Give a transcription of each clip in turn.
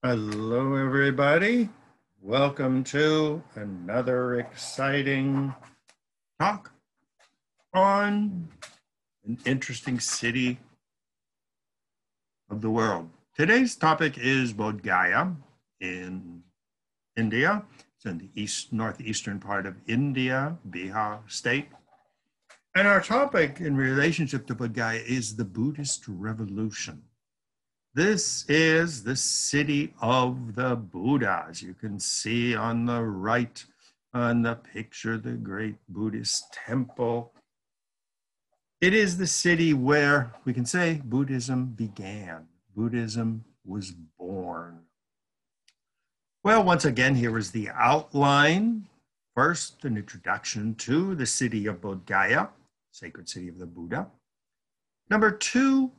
Hello, everybody. Welcome to another exciting talk on an interesting city of the world. Today's topic is Bodh Gaya in India. It's in the northeastern part of India, Bihar state. And our topic in relationship to Bodh Gaya is the Buddhist revolution. This is the city of the Buddha. As you can see on the right on the picture, the great Buddhist temple. It is the city where we can say Buddhism began. Buddhism was born. Well, once again, here is the outline. First, an introduction to the city of Bodh Gaya, sacred city of the Buddha. Number two,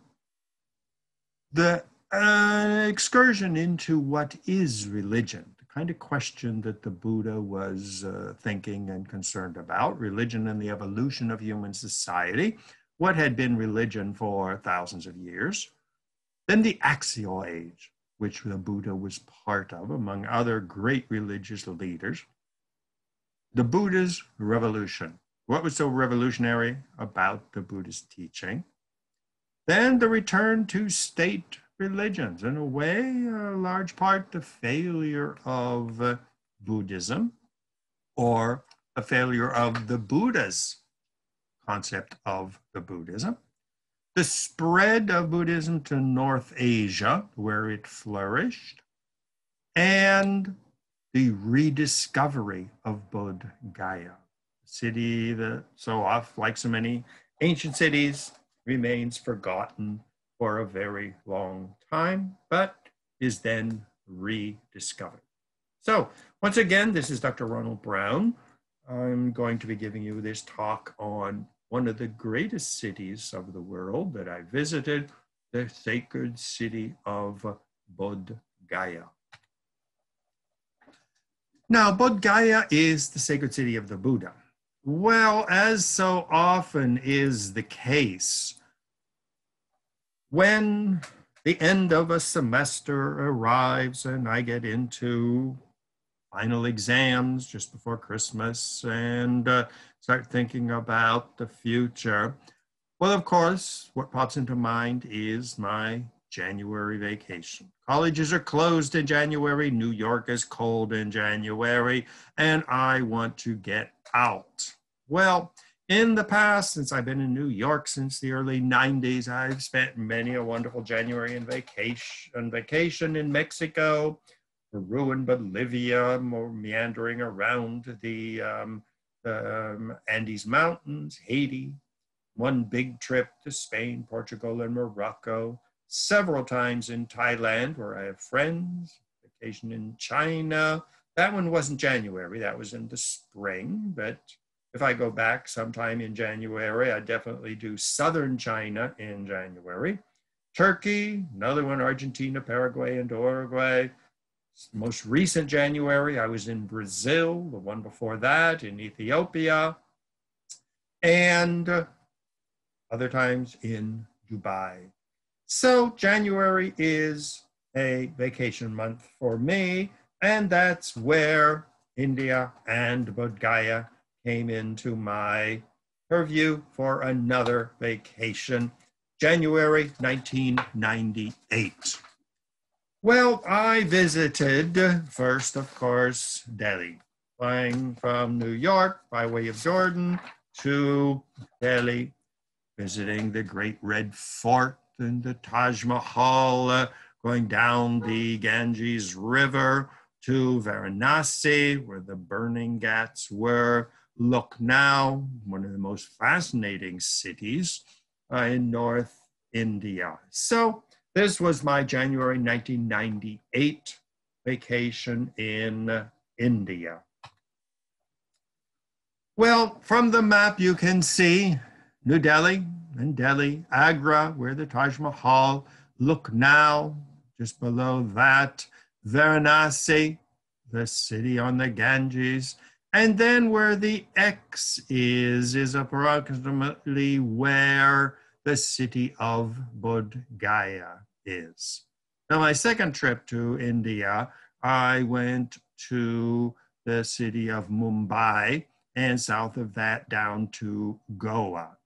the excursion into what is religion, the kind of question that the Buddha was thinking and concerned about, religion and the evolution of human society, what had been religion for thousands of years. Then the axial age, which the Buddha was part of, among other great religious leaders. The Buddha's revolution. What was so revolutionary about the Buddhist teaching? Then the return to state religions. In a way, a large part, the failure of Buddhism or a failure of the Buddha's concept of the Buddhism. The spread of Buddhism to North Asia, where it flourished, and the rediscovery of Bodh Gaya, a city that so often, like so many ancient cities, remains forgotten for a very long time, but is then rediscovered. So once again, this is Dr. Ronald Brown. I'm going to be giving you this talk on one of the greatest cities of the world that I visited, the sacred city of Bodh Gaya. Now, Bodh Gaya is the sacred city of the Buddha. Well, as so often is the case, when the end of a semester arrives and I get into final exams just before Christmas and start thinking about the future, well, of course, what pops into mind is my January vacation. Colleges are closed in January, New York is cold in January, and I want to get out. Well, in the past, since I've been in New York since the early 90s, I've spent many a wonderful January vacation in Mexico, Peru and Bolivia, meandering around the Andes Mountains, Haiti, one big trip to Spain, Portugal, and Morocco, several times in Thailand, where I have friends, vacation in China. That one wasn't January, that was in the spring, but if I go back sometime in January, I definitely do southern China in January. Turkey, another one, Argentina, Paraguay, and Uruguay. Most recent January, I was in Brazil, the one before that in Ethiopia, and other times in Dubai. So January is a vacation month for me, and that's where India and Bodh Gaya came into my purview for another vacation, January 1998. Well, I visited first, of course, Delhi, flying from New York by way of Jordan to Delhi, visiting the Great Red Fort and the Taj Mahal, going down the Ganges River to Varanasi, where the burning ghats were, Lucknow, one of the most fascinating cities in North India. So this was my January 1998 vacation in India. Well, from the map you can see New Delhi and Delhi, Agra, where the Taj Mahal, Lucknow, just below that, Varanasi, the city on the Ganges, and then where the X is approximately where the city of Bodh Gaya is. Now, my second trip to India, I went to the city of Mumbai, and south of that down to Goa.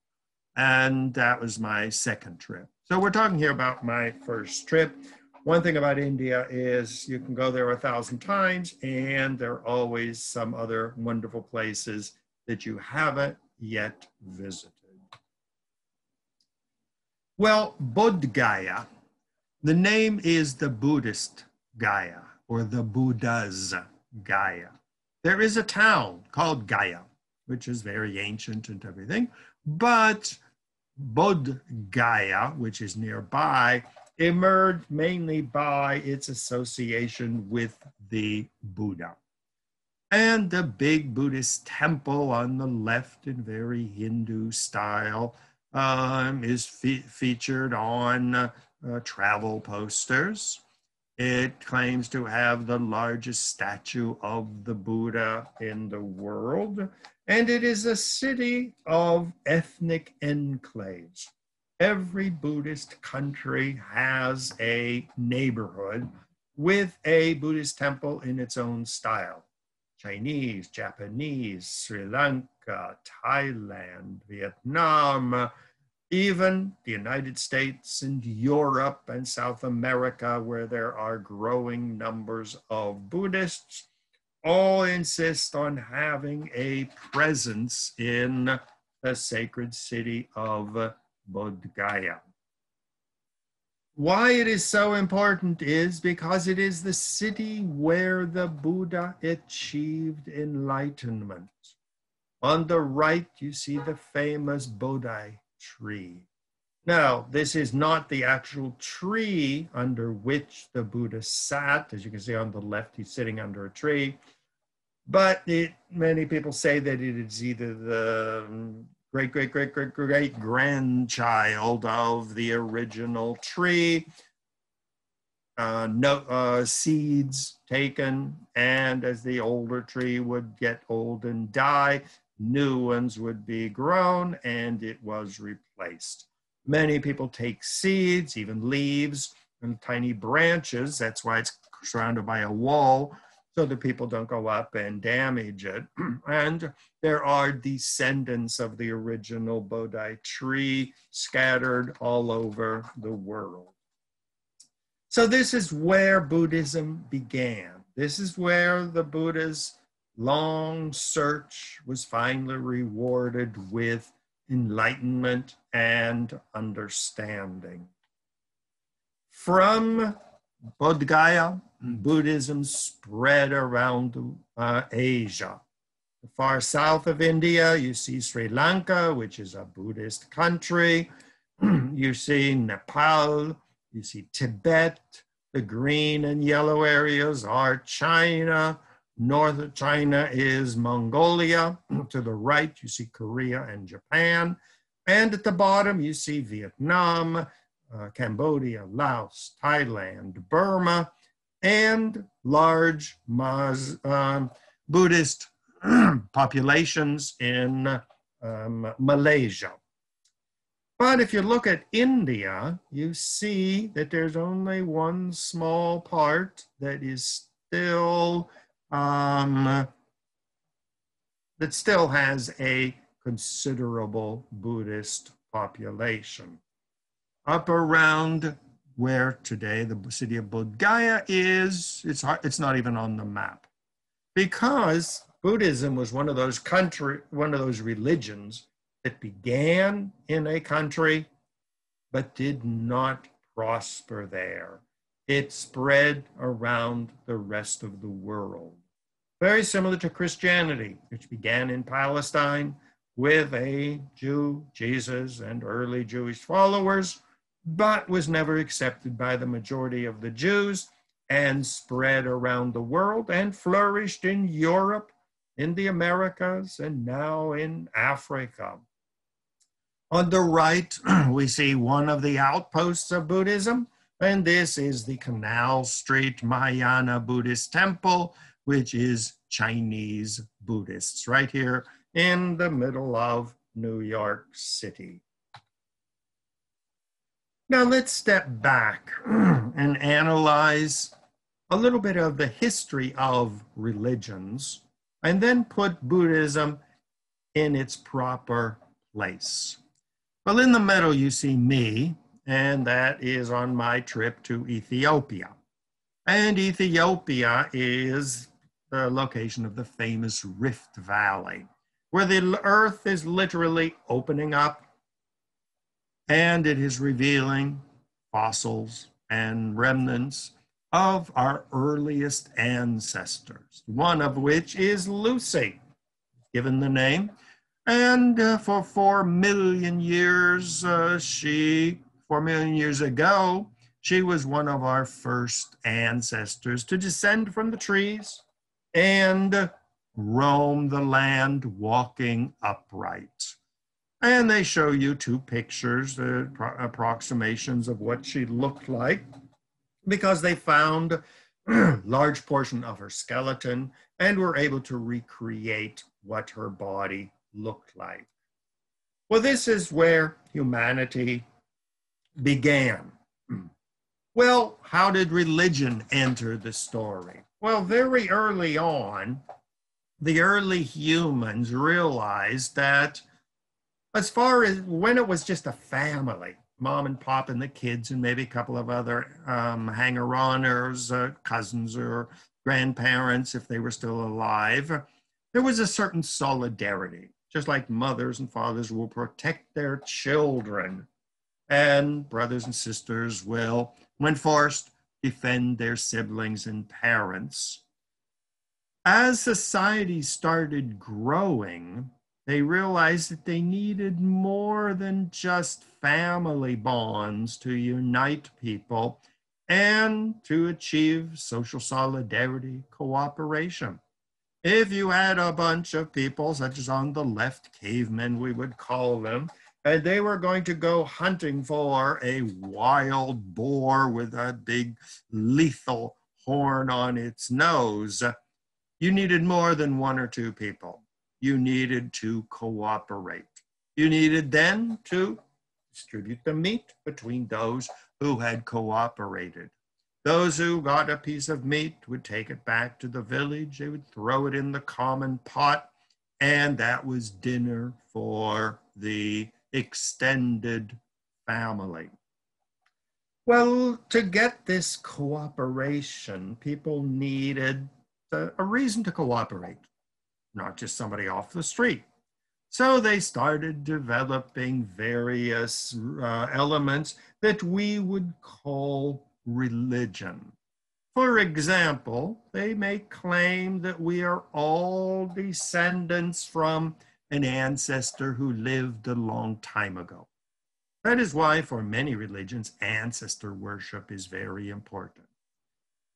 And that was my second trip. So we're talking here about my first trip. One thing about India is you can go there 1,000 times, and there are always some other wonderful places that you haven't yet visited. Well, Bodh Gaya, the name is the Buddhist Gaya, or the Buddha's Gaya. There is a town called Gaya, which is very ancient and everything, but Bodh Gaya, which is nearby, emerged mainly by its association with the Buddha. And the big Buddhist temple on the left in very Hindu style is featured on travel posters. It claims to have the largest statue of the Buddha in the world, and it is a city of ethnic enclaves. Every Buddhist country has a neighborhood with a Buddhist temple in its own style. Chinese, Japanese, Sri Lanka, Thailand, Vietnam, even the United States and Europe and South America, where there are growing numbers of Buddhists, all insist on having a presence in the sacred city of Bodh Gaya. Why it is so important is because it is the city where the Buddha achieved enlightenment. On the right, you see the famous Bodhi tree. Now, this is not the actual tree under which the Buddha sat. As you can see on the left, he's sitting under a tree. But many people say that it is either the great-great-great-great-great-grandchild of the original tree. Seeds taken, and as the older tree would get old and die, new ones would be grown, and it was replaced. Many people take seeds, even leaves, and tiny branches. That's why it's surrounded by a wall, so that people don't go up and damage it. And there are descendants of the original Bodhi tree scattered all over the world. So this is where Buddhism began. This is where the Buddha's long search was finally rewarded with enlightenment and understanding. From Bodh Gaya, Buddhism spread around Asia. The far south of India, you see Sri Lanka, which is a Buddhist country. You see Nepal, you see Tibet. The green and yellow areas are China. North of China is Mongolia. To the right, you see Korea and Japan. And at the bottom, you see Vietnam, Cambodia, Laos, Thailand, Burma, and large Buddhist populations in Malaysia. But if you look at India, you see that there's only one small part that is still that still has a considerable Buddhist population. Up around where today the city of Bodh Gaya is, it's not even on the map, because Buddhism was one of those religions that began in a country but did not prosper there. It spread around the rest of the world. Very similar to Christianity, which began in Palestine with a Jew, Jesus, and early Jewish followers, but was never accepted by the majority of the Jews and spread around the world and flourished in Europe, in the Americas, and now in Africa. On the right, we see one of the outposts of Buddhism, and this is the Canal Street Mahayana Buddhist Temple, which is Chinese Buddhists, right here in the middle of New York City. Now let's step back and analyze a little bit of the history of religions and then put Buddhism in its proper place. Well, in the middle, you see me, and that is on my trip to Ethiopia. And Ethiopia is the location of the famous Rift Valley, where the earth is literally opening up and it is revealing fossils and remnants of our earliest ancestors, one of which is Lucy, given the name. And for 4 million years, 4 million years ago, she was one of our first ancestors to descend from the trees and roam the land walking upright. And they show you 2 pictures, approximations of what she looked like, because they found a large portion of her skeleton and were able to recreate what her body looked like. Well, this is where humanity began. Well, how did religion enter the story? Well, very early on, the early humans realized that as far as when it was just a family, mom and pop and the kids and maybe a couple of other hanger-oners, cousins or grandparents if they were still alive, there was a certain solidarity, just like mothers and fathers will protect their children, and brothers and sisters will, when forced, defend their siblings and parents. As society started growing, they realized that they needed more than just family bonds to unite people and to achieve social solidarity, cooperation. If you had a bunch of people, such as on the left, cavemen, we would call them, and they were going to go hunting for a wild boar with a big lethal horn on its nose, you needed more than 1 or 2 people. You needed to cooperate. You needed then to distribute the meat between those who had cooperated. Those who got a piece of meat would take it back to the village. They would throw it in the common pot, and that was dinner for the extended family. Well, to get this cooperation, people needed a reason to cooperate, not just somebody off the street. So they started developing various elements that we would call religion. For example, they may claim that we are all descendants from an ancestor who lived a long time ago. That is why for many religions, ancestor worship is very important.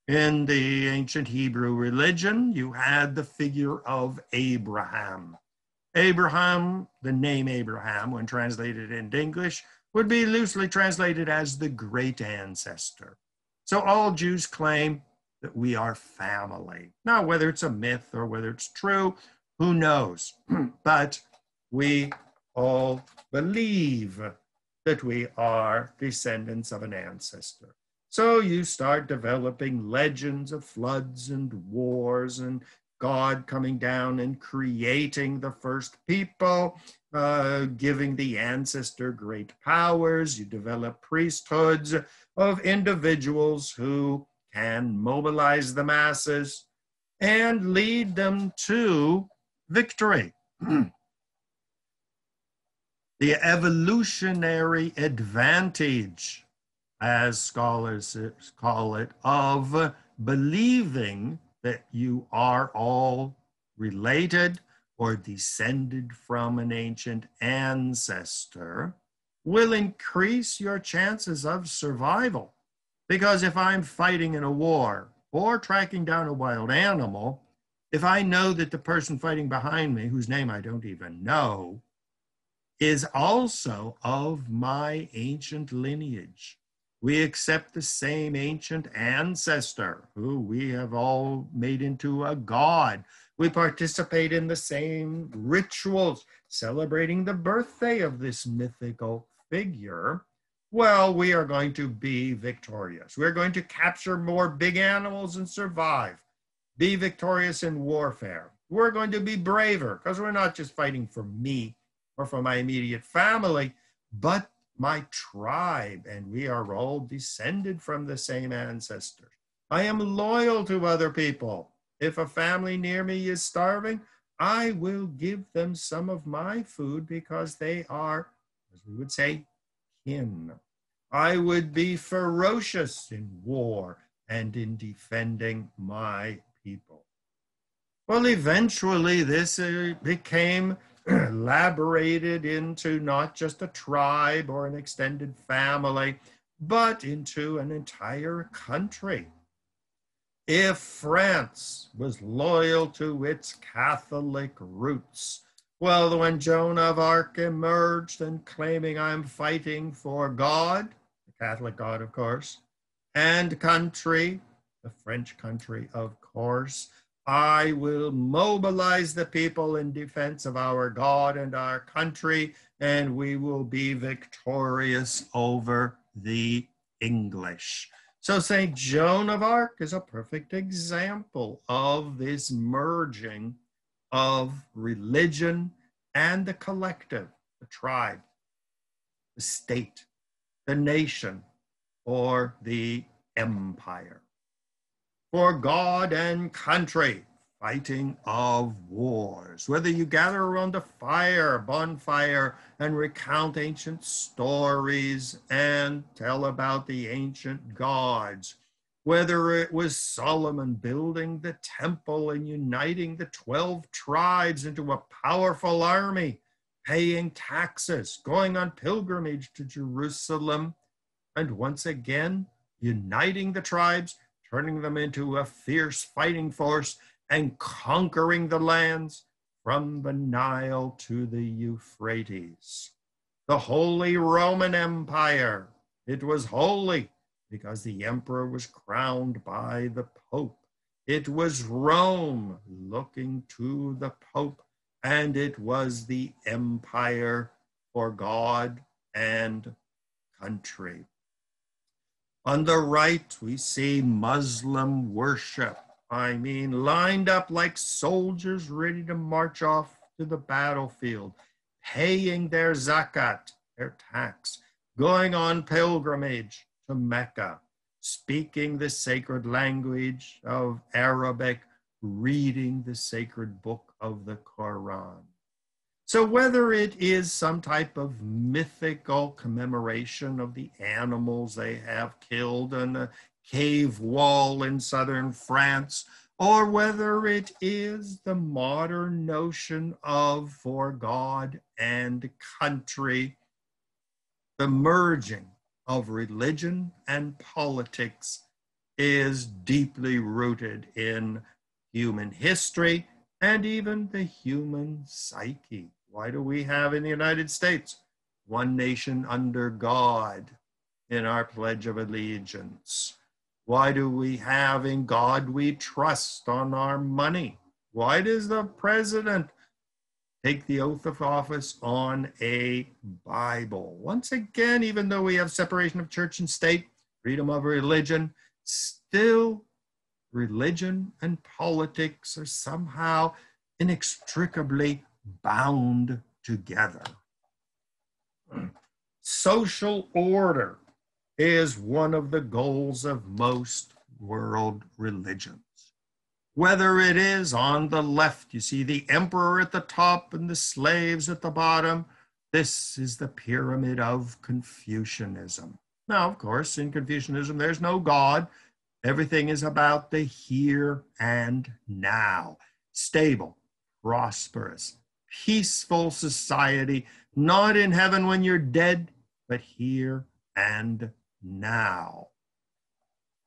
In the ancient Hebrew religion, you had the figure of Abraham. Abraham, the name Abraham, when translated into English, would be loosely translated as the great ancestor. So all Jews claim that we are family. Now, whether it's a myth or whether it's true, who knows? But we all believe that we are descendants of an ancestor. So you start developing legends of floods and wars and God coming down and creating the first people, giving the ancestor great powers. You develop priesthoods of individuals who can mobilize the masses and lead them to victory. The evolutionary advantage, as scholars call it, of believing that you are all related or descended from an ancient ancestor will increase your chances of survival. Because if I'm fighting in a war or tracking down a wild animal, if I know that the person fighting behind me, whose name I don't even know, is also of my ancient lineage, we accept the same ancient ancestor who we have all made into a god. We participate in the same rituals celebrating the birthday of this mythical figure. Well, we are going to be victorious. We're going to capture more big animals and survive. Be victorious in warfare. We're going to be braver because we're not just fighting for me or for my immediate family, but my tribe, and we are all descended from the same ancestors. I am loyal to other people. If a family near me is starving, I will give them some of my food because they are, as we would say, kin. I would be ferocious in war and in defending my people. Well, eventually this became elaborated into not just a tribe or an extended family, but into an entire country. If France was loyal to its Catholic roots, well, when Joan of Arc emerged and claiming I'm fighting for God, the Catholic God, of course, and country, the French country, of course, I will mobilize the people in defense of our God and our country, and we will be victorious over the English. So St. Joan of Arc is a perfect example of this merging of religion and the collective, the tribe, the state, the nation, or the empire. For God and country, fighting of wars. Whether you gather around a bonfire, and recount ancient stories and tell about the ancient gods, whether it was Solomon building the temple and uniting the 12 tribes into a powerful army, paying taxes, going on pilgrimage to Jerusalem, and once again uniting the tribes, turning them into a fierce fighting force, and conquering the lands from the Nile to the Euphrates. The Holy Roman Empire, it was holy because the emperor was crowned by the Pope. It was Rome looking to the Pope, and it was the empire for God and country. On the right, we see Muslim worship. Lined up like soldiers ready to march off to the battlefield, paying their zakat, their tax, going on pilgrimage to Mecca, speaking the sacred language of Arabic, reading the sacred book of the Quran. So whether it is some type of mythical commemoration of the animals they have killed on the cave wall in southern France, or whether it is the modern notion of for God and country, the merging of religion and politics is deeply rooted in human history and even the human psyche. Why do we have in the United States one nation under God in our Pledge of Allegiance? Why do we have in God we trust on our money? Why does the president take the oath of office on a Bible? Once again, even though we have separation of church and state, freedom of religion, still religion and politics are somehow inextricably bound together. Social order is one of the goals of most world religions. Whether it is on the left, you see the emperor at the top and the slaves at the bottom. This is the Pyramid of Confucianism. Now, of course, in Confucianism, there's no God. Everything is about the here and now. Stable, prosperous, peaceful society, not in heaven when you're dead, but here and now.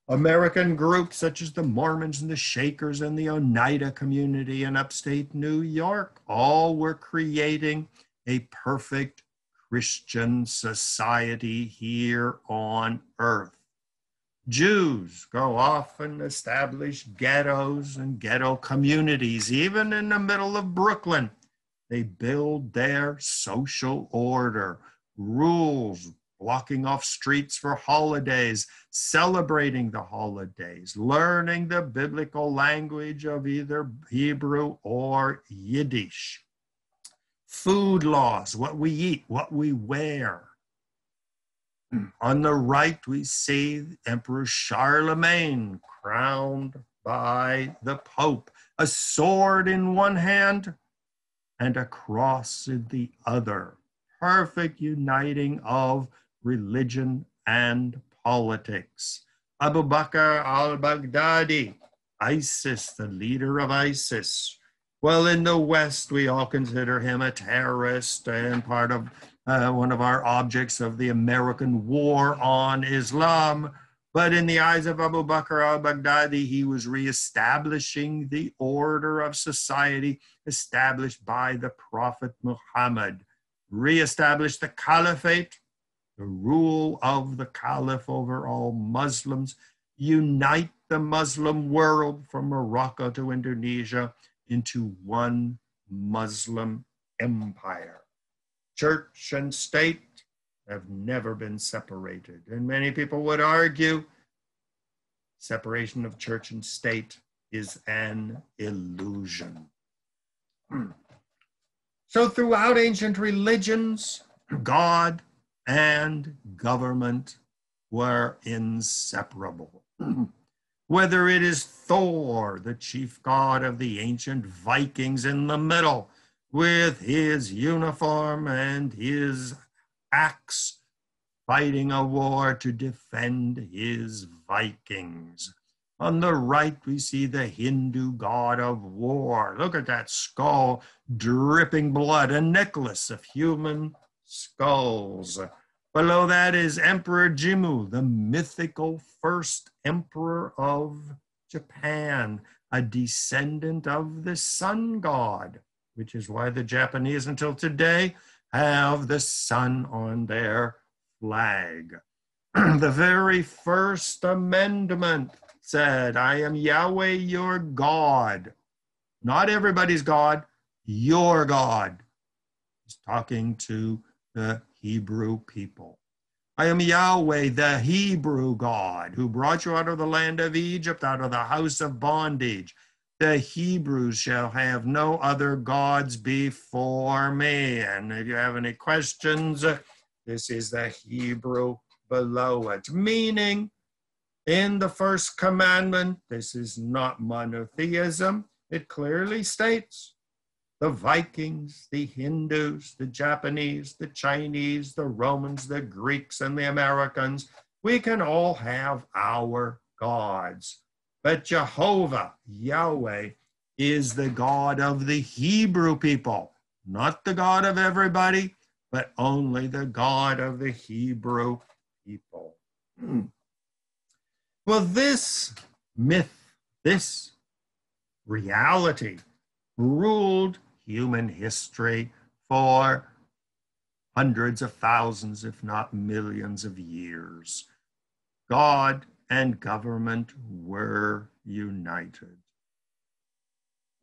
American groups such as the Mormons and the Shakers and the Oneida community in upstate New York all were creating a perfect Christian society here on earth. Jews go off and establish ghettos and ghetto communities, even in the middle of Brooklyn. They build their social order, rules, blocking off streets for holidays, celebrating the holidays, learning the biblical language of either Hebrew or Yiddish. Food laws, what we eat, what we wear. On the right, we see Emperor Charlemagne crowned by the Pope, a sword in one hand and a cross in the other. Perfect uniting of religion and politics. Abu Bakr al-Baghdadi, ISIS, the leader of ISIS. Well, in the West, we all consider him a terrorist and part of one of our objects of the American war on Islam. But in the eyes of Abu Bakr al-Baghdadi, he was reestablishing the order of society established by the Prophet Muhammad, reestablished the caliphate, the rule of the caliph over all Muslims, unite the Muslim world from Morocco to Indonesia into one Muslim empire. Church and state have never been separated. And many people would argue separation of church and state is an illusion. So throughout ancient religions, God and government were inseparable. Whether it is Thor, the chief god of the ancient Vikings in the middle, with his uniform and his axe, fighting a war to defend his Vikings. On the right, we see the Hindu god of war. Look at that skull, dripping blood, a necklace of human skulls. Below that is Emperor Jimmu, the mythical first emperor of Japan, a descendant of the sun god, which is why the Japanese until today have the sun on their flag. The very first amendment said, I am Yahweh your God. Not everybody's God, your God. He's talking to the Hebrew people. I am Yahweh, the Hebrew God, who brought you out of the land of Egypt, out of the house of bondage. The Hebrews shall have no other gods before me. And if you have any questions, this is the Hebrew below it. Meaning, in the first commandment, this is not monotheism. It clearly states the Vikings, the Hindus, the Japanese, the Chinese, the Romans, the Greeks, and the Americans, we can all have our gods. But Jehovah, Yahweh, is the God of the Hebrew people, not the God of everybody, but only the God of the Hebrew people. Well, this myth, this reality ruled human history for hundreds of thousands, if not millions of years. God and government were united.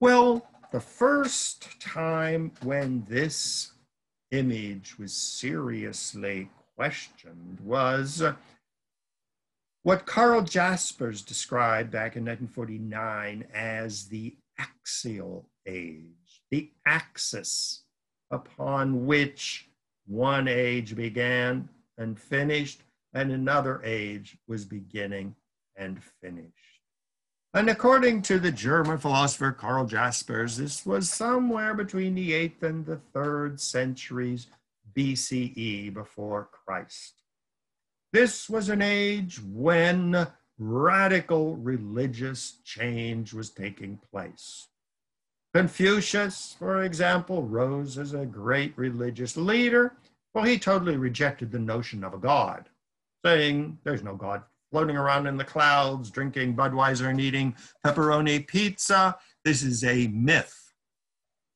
Well, the first time when this image was seriously questioned was what Karl Jaspers described back in 1949 as the axial age, the axis upon which one age began and finished, and another age was beginning and finished. And according to the German philosopher Karl Jaspers, this was somewhere between the 8th and the 3rd centuries BCE before Christ. This was an age when radical religious change was taking place. Confucius, for example, rose as a great religious leader. Well, he totally rejected the notion of a God, saying there's no God floating around in the clouds, drinking Budweiser and eating pepperoni pizza. This is a myth.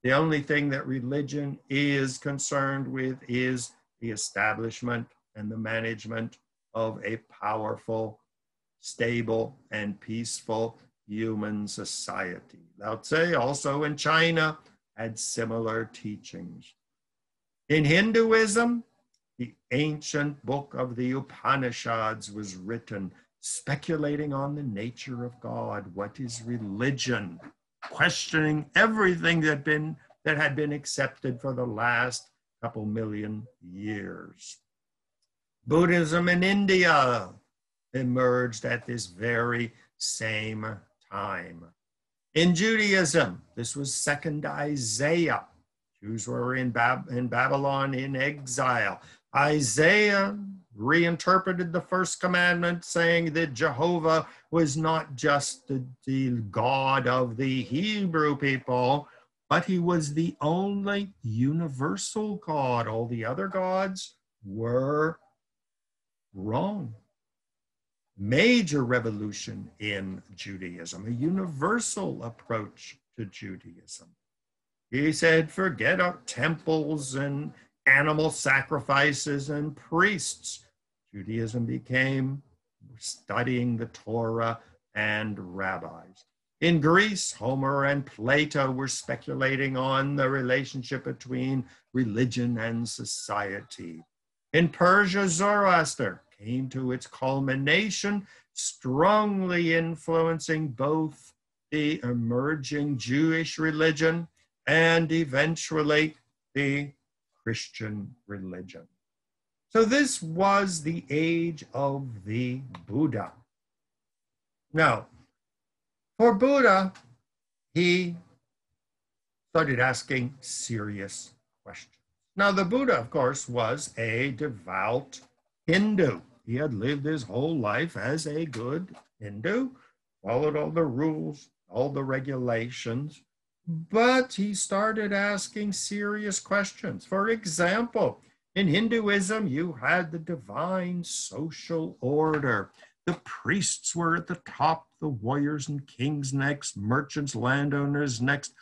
The only thing that religion is concerned with is the establishment and the management of a powerful, stable, and peaceful human society. Lao Tse, also in China, had similar teachings. In Hinduism, The ancient book of the Upanishads was written, speculating on the nature of God. What is religion? Questioning everything that had been accepted for the last couple million years. Buddhism in India emerged at this very same time. In Judaism, this was second Isaiah. Jews were in Babylon in exile. Isaiah reinterpreted the first commandment, saying that Jehovah was not just the God of the Hebrew people, but he was the only universal God. All the other gods were wrong. Major revolution in Judaism, a universal approach to Judaism. He said, forget our temples and animal sacrifices and priests. Judaism became studying the Torah and rabbis. In Greece, Homer and Plato were speculating on the relationship between religion and society. In Persia, Zoroaster came to its culmination, strongly influencing both the emerging Jewish religion and eventually the Christian religion. So this was the age of the Buddha. Now, for Buddha, he started asking serious questions. Now, the Buddha, of course, was a devout Hindu. He had lived his whole life as a good Hindu, followed all the rules, all the regulations, but he started asking serious questions. For example, in Hinduism, you had the divine social order. The priests were at the top, the warriors and kings next, merchants, landowners next,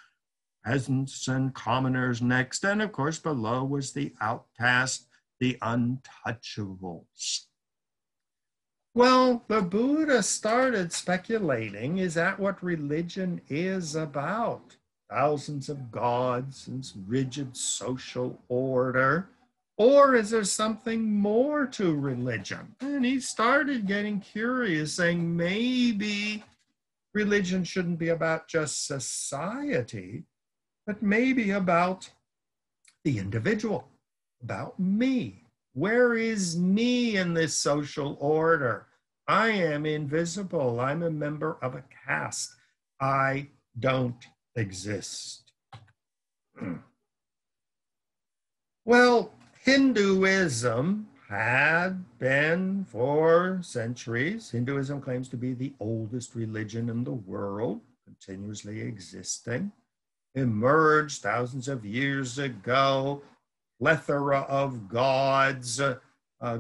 peasants and commoners next, and of course below was the outcast, the untouchables. Well, the Buddha started speculating, is that what religion is about? Thousands of gods and rigid social order? Or is there something more to religion? And he started getting curious, saying maybe religion shouldn't be about just society, but maybe about the individual, about me. Where is me in this social order? I am invisible. I'm a member of a caste. I don't exist. Well, Hinduism had been for centuries. Hinduism claims to be the oldest religion in the world, continuously existing. Emerged thousands of years ago, plethora of gods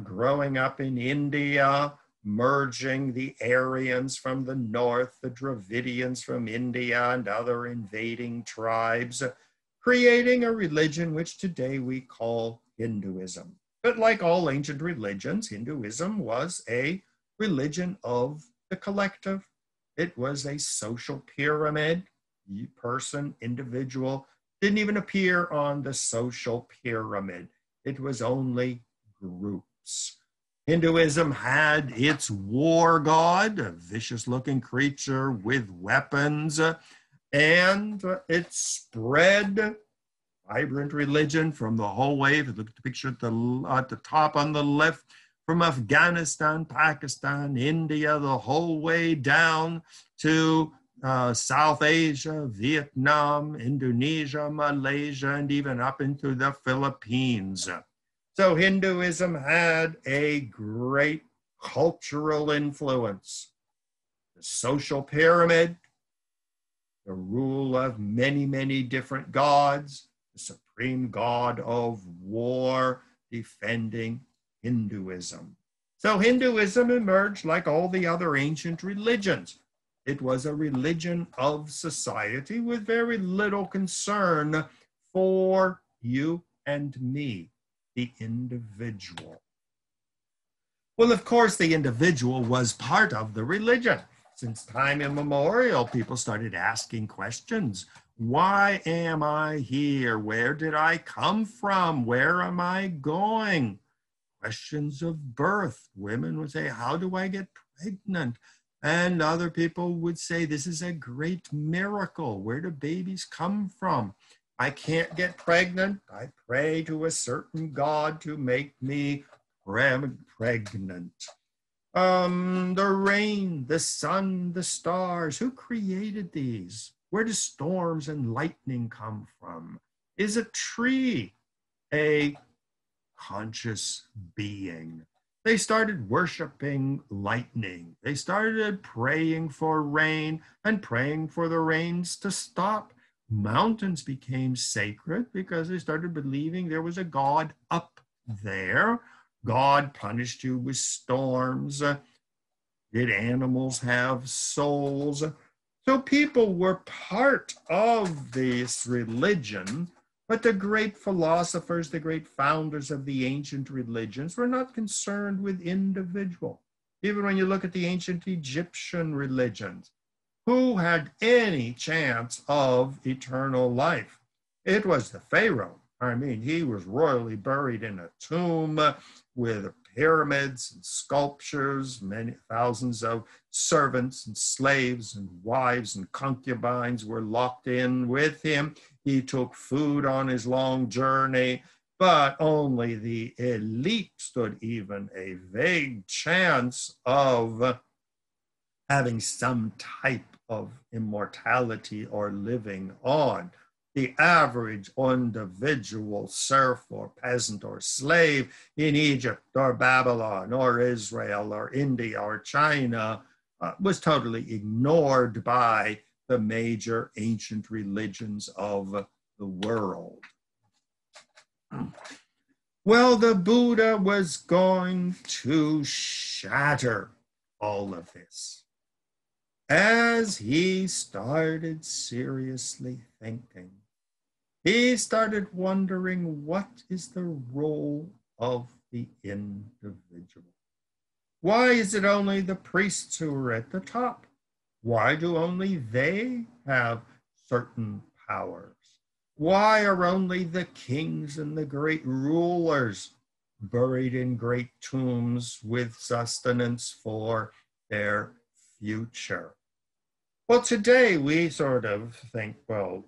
growing up in India, merging the Aryans from the north, the Dravidians from India, and other invading tribes, creating a religion which today we call Hinduism. But like all ancient religions, Hinduism was a religion of the collective. It was a social pyramid. Person, individual, didn't even appear on the social pyramid. It was only groups. Hinduism had its war god, a vicious-looking creature with weapons, and it spread vibrant religion from the whole way. If you look at the picture at the top on the left, from Afghanistan, Pakistan, India, the whole way down to South Asia, Vietnam, Indonesia, Malaysia, and even up into the Philippines. So Hinduism had a great cultural influence. The social pyramid, the rule of many, many different gods, the supreme god of war defending Hinduism. So Hinduism emerged like all the other ancient religions. It was a religion of society with very little concern for you and me, the individual. Well, of course, the individual was part of the religion. Since time immemorial, people started asking questions. Why am I here? Where did I come from? Where am I going? questions of birth. Women would say, how do I get pregnant? And other people would say, this is a great miracle. Where do babies come from? I can't get pregnant. I pray to a certain God to make me pregnant. The rain, the sun, the stars, who created these? Where do storms and lightning come from? Is a tree a conscious being? They started worshiping lightning. They started praying for rain and praying for the rains to stop. Mountains became sacred because they started believing there was a God up there. God punished you with storms. Did animals have souls? So people were part of this religion, but the great philosophers, the great founders of the ancient religions were not concerned with individual. Even when you look at the ancient Egyptian religions, who had any chance of eternal life? It was the Pharaoh. I mean, he was royally buried in a tomb with pyramids and sculptures, many thousands of servants and slaves and wives and concubines were locked in with him. He took food on his long journey, but only the elite stood even a vague chance of having some type of immortality or living on. The average individual serf or peasant or slave in Egypt or Babylon or Israel or India or China was totally ignored by the major ancient religions of the world. Well, the Buddha was going to shatter all of this. As he started seriously thinking, he started wondering, what is the role of the individual? Why is it only the priests who are at the top? Why do only they have certain powers? Why are only the kings and the great rulers buried in great tombs with sustenance for their future? Well, today we sort of think, well,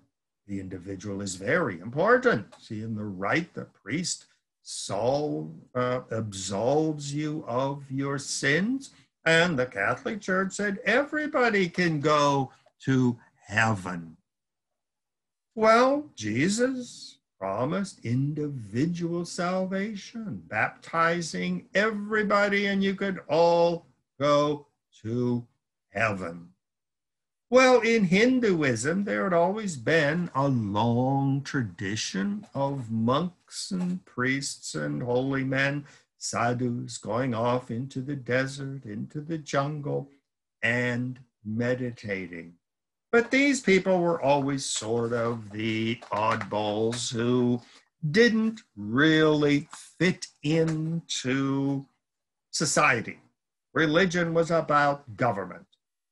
the individual is very important. See, in the rite, the priest absolves you of your sins. And the Catholic Church said everybody can go to heaven. Well, Jesus promised individual salvation, baptizing everybody, and you could all go to heaven. Well, in Hinduism, there had always been a long tradition of monks and priests and holy men, sadhus, going off into the desert, into the jungle, and meditating. But these people were always sort of the oddballs who didn't really fit into society. Religion was about government,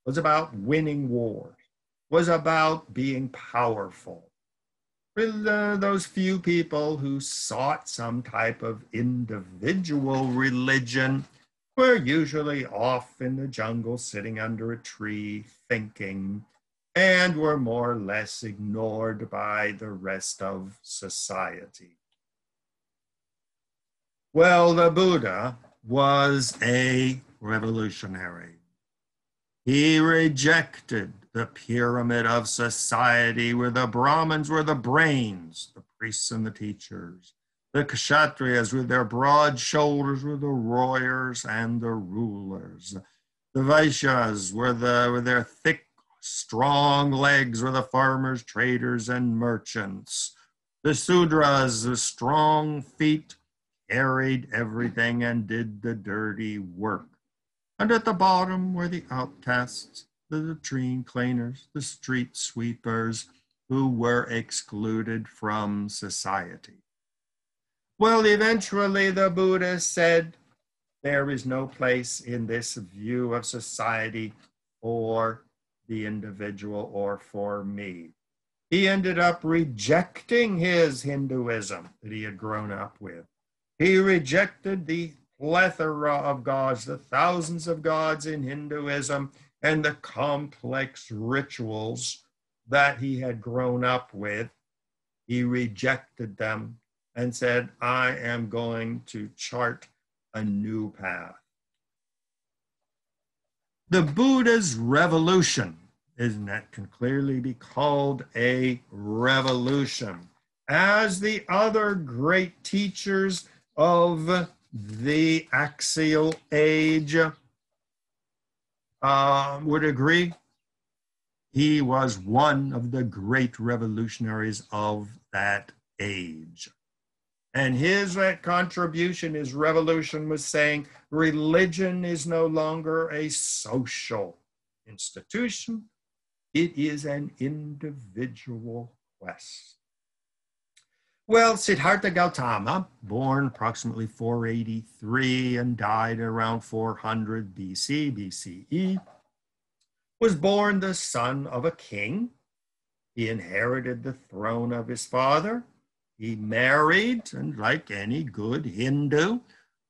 was about winning wars, was about being powerful. Those few people who sought some type of individual religion were usually off in the jungle, sitting under a tree, thinking, and were more or less ignored by the rest of society. Well, the Buddha was a revolutionary. He rejected the pyramid of society where the Brahmins were the brains, the priests and the teachers. The Kshatriyas with their broad shoulders were the warriors and the rulers. The Vaishyas with their thick, strong legs were the farmers, traders, and merchants. The Sudras, the strong feet, carried everything and did the dirty work. And at the bottom were the outcasts, the latrine cleaners, the street sweepers, who were excluded from society. Well, eventually the Buddha said, there is no place in this view of society for the individual or for me. He ended up rejecting his Hinduism that he had grown up with. He rejected the plethora of gods, the thousands of gods in Hinduism, and the complex rituals that he had grown up with. He rejected them and said, I am going to chart a new path. The Buddha's revolution, isn't that, can clearly be called a revolution. As the other great teachers of the axial age would agree, he was one of the great revolutionaries of that age. And his contribution, his revolution, was saying religion is no longer a social institution. It is an individual quest. Well, Sidhartha Gautama, born approximately 483 and died around 400 BCE, was born the son of a king. He inherited the throne of his father. He married, and like any good Hindu,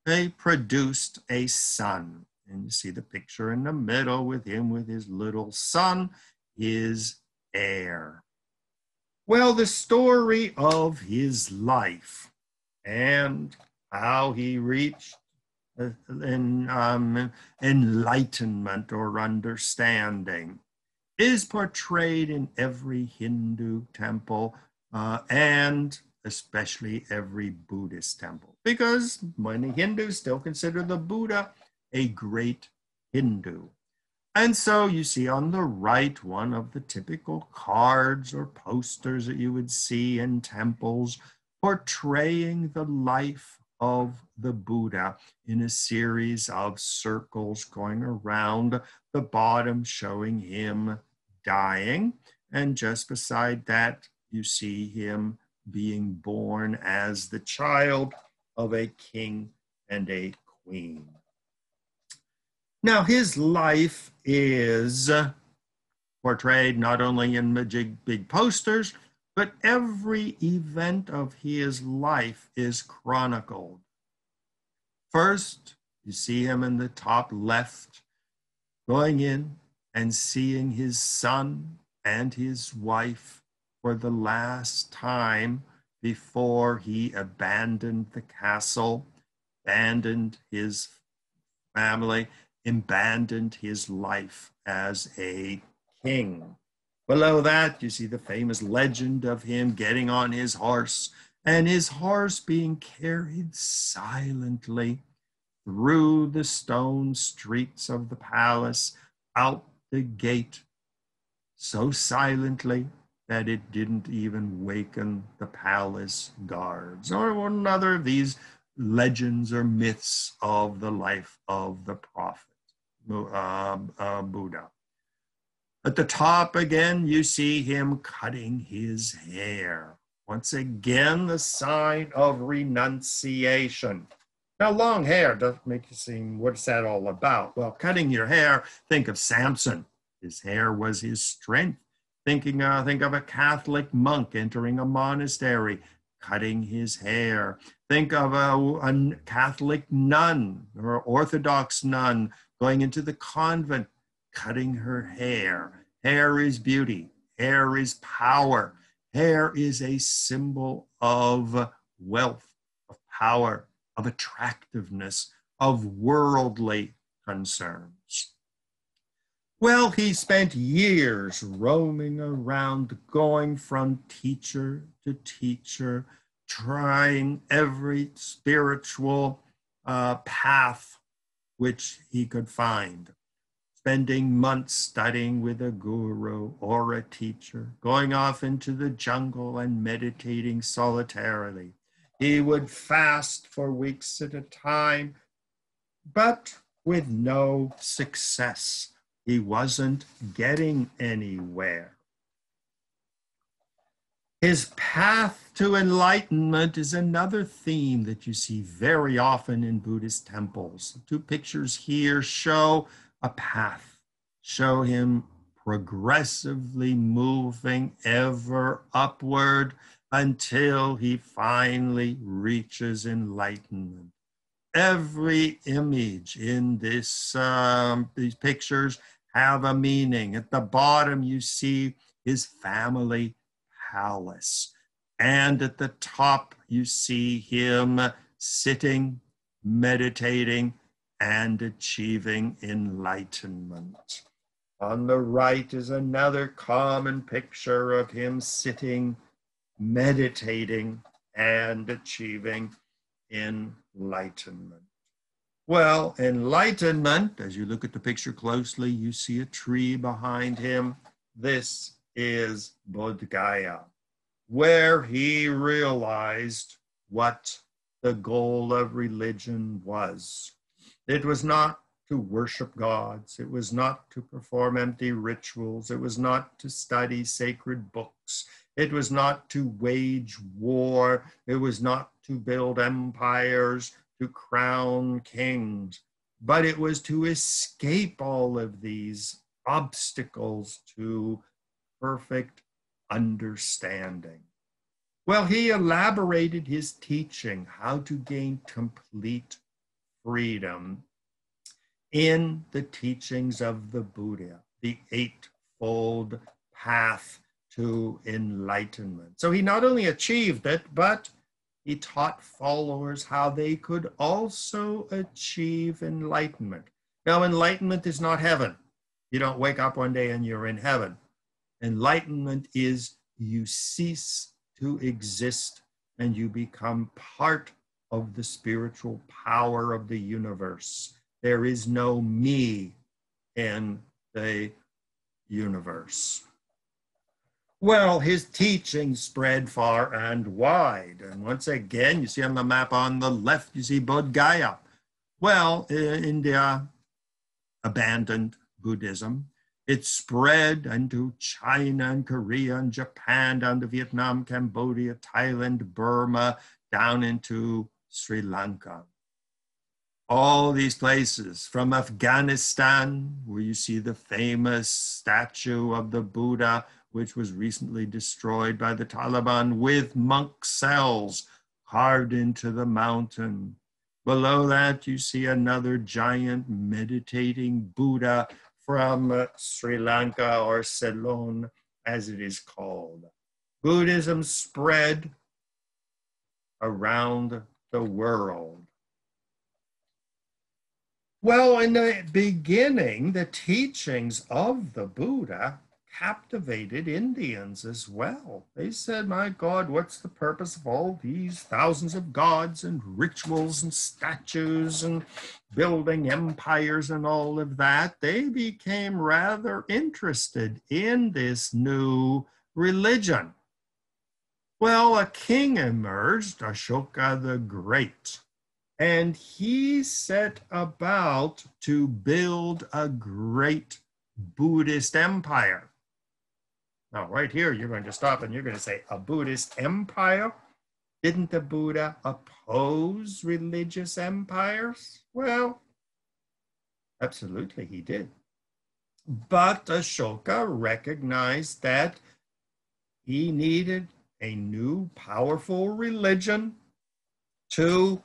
they produced a son. And you see the picture in the middle with him with his little son, his heir. Well, the story of his life and how he reached enlightenment or understanding is portrayed in every Hindu temple and especially every Buddhist temple, because many Hindus still consider the Buddha a great Hindu. And so you see on the right one of the typical cards or posters that you would see in temples portraying the life of the Buddha in a series of circles going around the bottom, showing him dying. And just beside that, you see him being born as the child of a king and a queen. Now, his life is portrayed not only in big posters, but every event of his life is chronicled. First, you see him in the top left, going in and seeing his son and his wife for the last time before he abandoned the castle, abandoned his family, abandoned his life as a king. Below that, you see the famous legend of him getting on his horse and his horse being carried silently through the stone streets of the palace, out the gate, so silently that it didn't even waken the palace guards, or another of these legends or myths of the life of the prophet, Buddha. At the top again, you see him cutting his hair. Once again, the sign of renunciation. Now, long hair doesn't make you seem, what's that all about? Well, cutting your hair, think of Samson. His hair was his strength. Think of a Catholic monk entering a monastery, cutting his hair. Think of a Catholic nun or Orthodox nun going into the convent, cutting her hair. Hair is beauty. Hair is power. Hair is a symbol of wealth, of power, of attractiveness, of worldly concerns. Well, he spent years roaming around, going from teacher to teacher, trying every spiritual path which he could find, spending months studying with a guru or a teacher, going off into the jungle and meditating solitarily. He would fast for weeks at a time, but with no success. He wasn't getting anywhere. His path to enlightenment is another theme that you see very often in Buddhist temples. The two pictures here show a path, show him progressively moving ever upward until he finally reaches enlightenment. Every image in these pictures have a meaning. At the bottom, you see his family palace. And at the top, you see him sitting, meditating, and achieving enlightenment. On the right is another common picture of him sitting, meditating, and achieving enlightenment. Well, enlightenment, as you look at the picture closely, you see a tree behind him. This is Bodh Gaya, where he realized what the goal of religion was. It was not to worship gods. It was not to perform empty rituals. It was not to study sacred books. It was not to wage war. It was not to build empires, to crown kings, but it was to escape all of these obstacles to perfect understanding. Well, he elaborated his teaching, how to gain complete freedom, in the teachings of the Buddha, the Eightfold Path to Enlightenment. So he not only achieved it, but he taught followers how they could also achieve enlightenment. Now, enlightenment is not heaven. You don't wake up one day and you're in heaven. Enlightenment is you cease to exist and you become part of the spiritual power of the universe. There is no me in the universe. Well, his teaching spread far and wide. And once again, you see on the map on the left, you see Bodh Gaya. Well, India abandoned Buddhism. It spread into China and Korea and Japan, down to Vietnam, Cambodia, Thailand, Burma, down into Sri Lanka. All these places, from Afghanistan, where you see the famous statue of the Buddha, which was recently destroyed by the Taliban, with monk cells carved into the mountain. Below that, you see another giant meditating Buddha from Sri Lanka, or Ceylon, as it is called. Buddhism spread around the world. Well, in the beginning, the teachings of the Buddha captivated Indians as well. They said, my God, what's the purpose of all these thousands of gods and rituals and statues and building empires and all of that? They became rather interested in this new religion. Well, a king emerged, Ashoka the Great, and he set about to build a great Buddhist empire. Now, right here, you're going to stop and you're going to say, a Buddhist empire? Didn't the Buddha oppose religious empires? Well, absolutely he did. But Ashoka recognized that he needed a new powerful religion to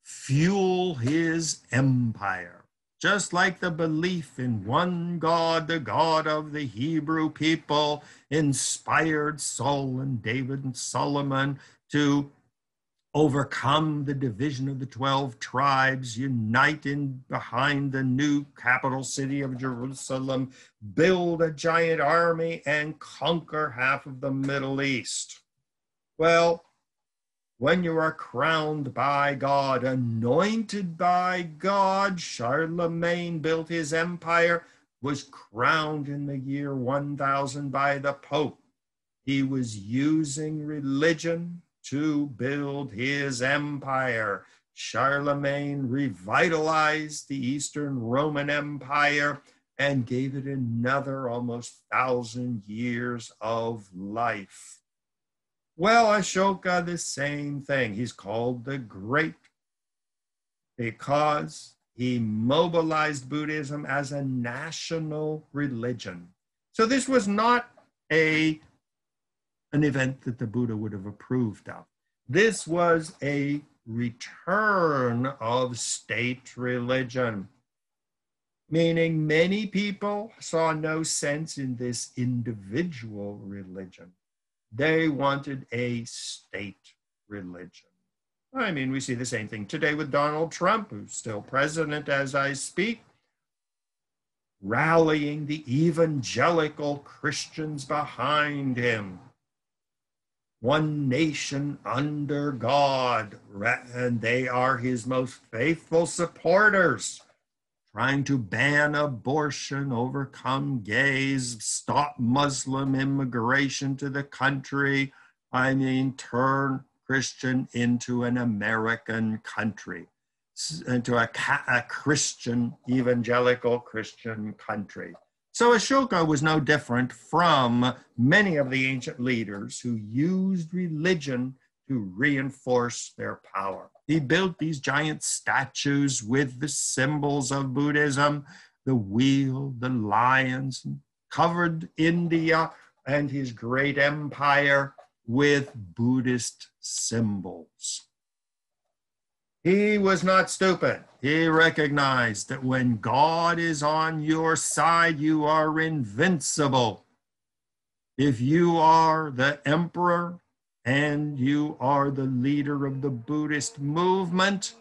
fuel his empire. Just like the belief in one God, the God of the Hebrew people, inspired Saul and David and Solomon to overcome the division of the 12 tribes, unite behind the new capital city of Jerusalem, build a giant army, and conquer half of the Middle East. Well, when you are crowned by God, anointed by God, Charlemagne built his empire, was crowned in the year 1000 by the Pope. He was using religion to build his empire. Charlemagne revitalized the Eastern Roman Empire and gave it another almost 1,000 years of life. Well, Ashoka, the same thing. He's called the Great because he mobilized Buddhism as a national religion. So this was not a an event that the Buddha would have approved of. This was a return of state religion, meaning many people saw no sense in this individual religion. They wanted a state religion. I mean, we see the same thing today with Donald Trump, who's still president as I speak, rallying the evangelical Christians behind him. One nation under God, and they are his most faithful supporters, trying to ban abortion, overcome gays, stop Muslim immigration to the country. I mean, turn Christian into an American country, into a Christian, evangelical Christian country. So Ashoka was no different from many of the ancient leaders who used religion to reinforce their power. He built these giant statues with the symbols of Buddhism, the wheel, the lions, covered India and his great empire with Buddhist symbols. He was not stupid. He recognized that when God is on your side, you are invincible. If you are the emperor and you are the leader of the Buddhist movement,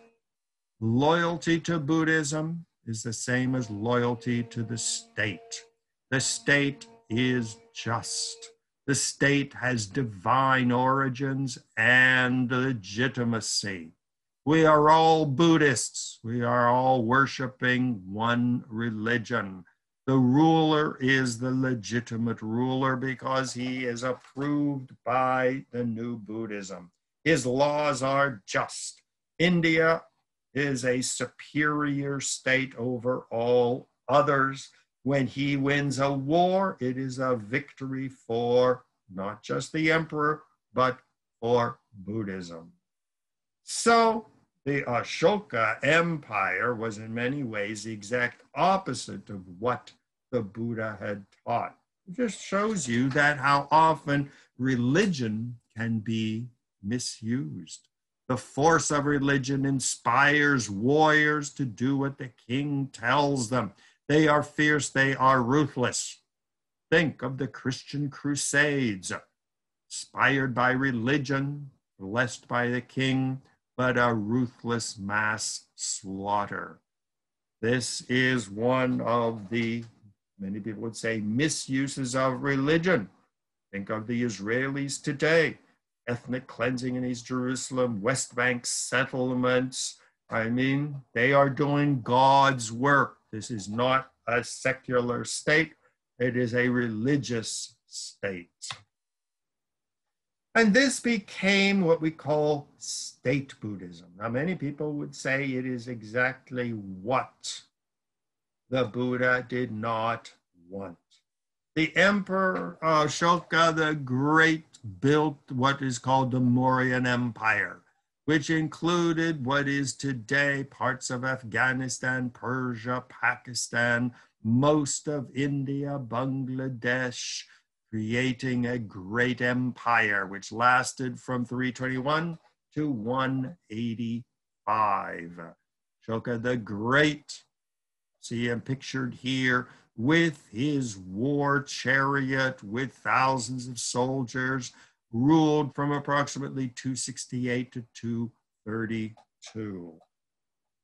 loyalty to Buddhism is the same as loyalty to the state. The state is just. The state has divine origins and legitimacy. We are all Buddhists. We are all worshiping one religion. The ruler is the legitimate ruler because he is approved by the new Buddhism. His laws are just. India is a superior state over all others. When he wins a war, it is a victory for not just the emperor, but for Buddhism. So the Ashoka Empire was in many ways the exact opposite of what the Buddha had taught. It just shows you that how often religion can be misused. The force of religion inspires warriors to do what the king tells them. They are fierce, they are ruthless. Think of the Christian Crusades, inspired by religion, blessed by the king, but a ruthless mass slaughter. This is one of the, many people would say, misuses of religion. Think of the Israelis today, ethnic cleansing in East Jerusalem, West Bank settlements. I mean, they are doing God's work. This is not a secular state. It is a religious state. And this became what we call state Buddhism. Now, many people would say it is exactly what the Buddha did not want. The Emperor Ashoka the Great built what is called the Mauryan Empire, which included what is today parts of Afghanistan, Persia, Pakistan, most of India, Bangladesh, creating a great empire which lasted from 321 to 185. Ashoka the Great, see him pictured here with his war chariot with thousands of soldiers, ruled from approximately 268 to 232.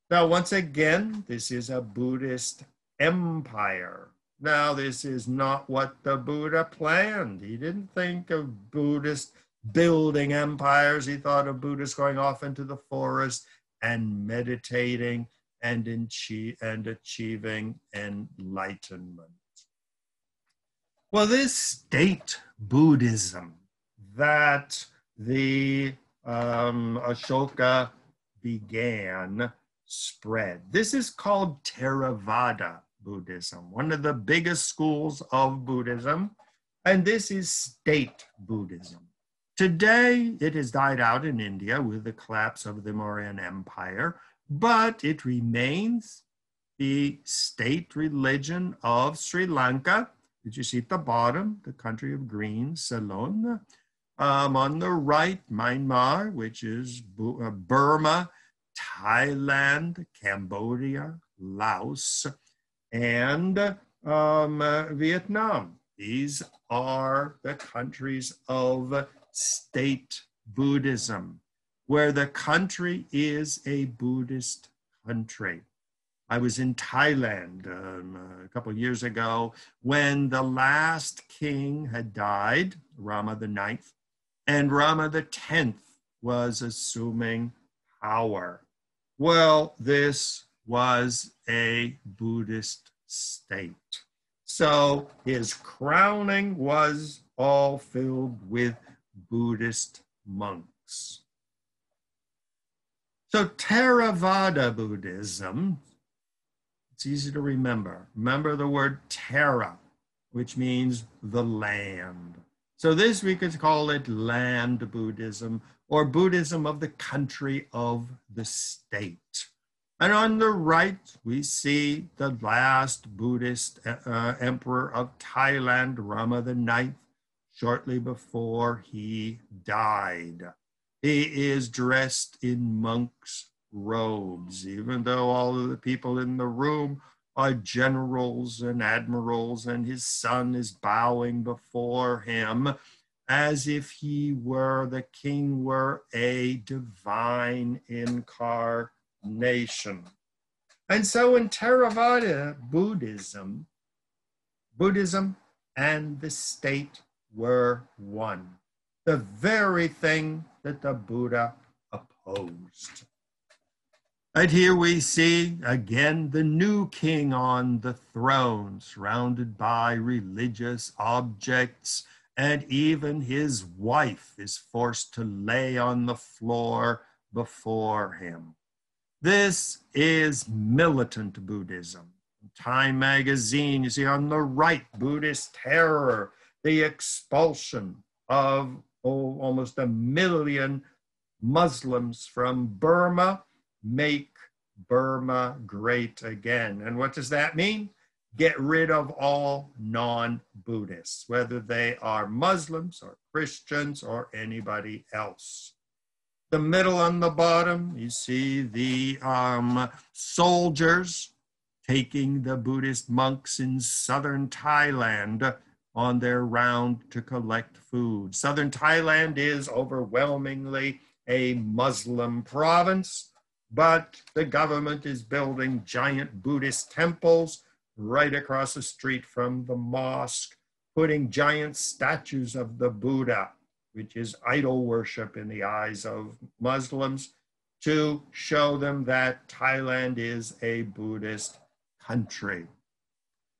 Now, once again, this is a Buddhist empire. Now, this is not what the Buddha planned. He didn't think of Buddhists building empires. He thought of Buddhists going off into the forest and meditating and achieving enlightenment. Well, this state Buddhism that the Ashoka began spread. This is called Theravada Buddhism, one of the biggest schools of Buddhism, and this is state Buddhism. Today, it has died out in India with the collapse of the Mauryan Empire, but it remains the state religion of Sri Lanka, which you see at the bottom, the country of green, Ceylon, On the right, Myanmar, which is Burma, Thailand, Cambodia, Laos, and Vietnam. These are the countries of state Buddhism, where the country is a Buddhist country. I was in Thailand a couple of years ago when the last king had died, Rama the Ninth, and Rama the 10th was assuming power. Well, this was a Buddhist state. So his crowning was all filled with Buddhist monks. So Theravada Buddhism, it's easy to remember. Remember the word Tera, which means the land. So this we could call it land Buddhism or Buddhism of the country of the state. And on the right, we see the last Buddhist emperor of Thailand, Rama the Ninth, shortly before he died. He is dressed in monk's robes, even though all of the people in the room are generals and admirals, and his son is bowing before him as if he were, the king were a divine incarnation. And so in Theravada Buddhism, Buddhism and the state were one, the very thing that the Buddha opposed. And here we see again the new king on the throne, surrounded by religious objects, and even his wife is forced to lay on the floor before him. This is militant Buddhism. Time magazine, you see on the right, Buddhist terror, the expulsion of almost 1 million Muslims from Burma. Make Burma great again. And what does that mean? Get rid of all non-Buddhists, whether they are Muslims or Christians or anybody else. The middle on the bottom, you see the soldiers taking the Buddhist monks in southern Thailand on their round to collect food. Southern Thailand is overwhelmingly a Muslim province, but the government is building giant Buddhist temples right across the street from the mosque, putting giant statues of the Buddha, which is idol worship in the eyes of Muslims, to show them that Thailand is a Buddhist country.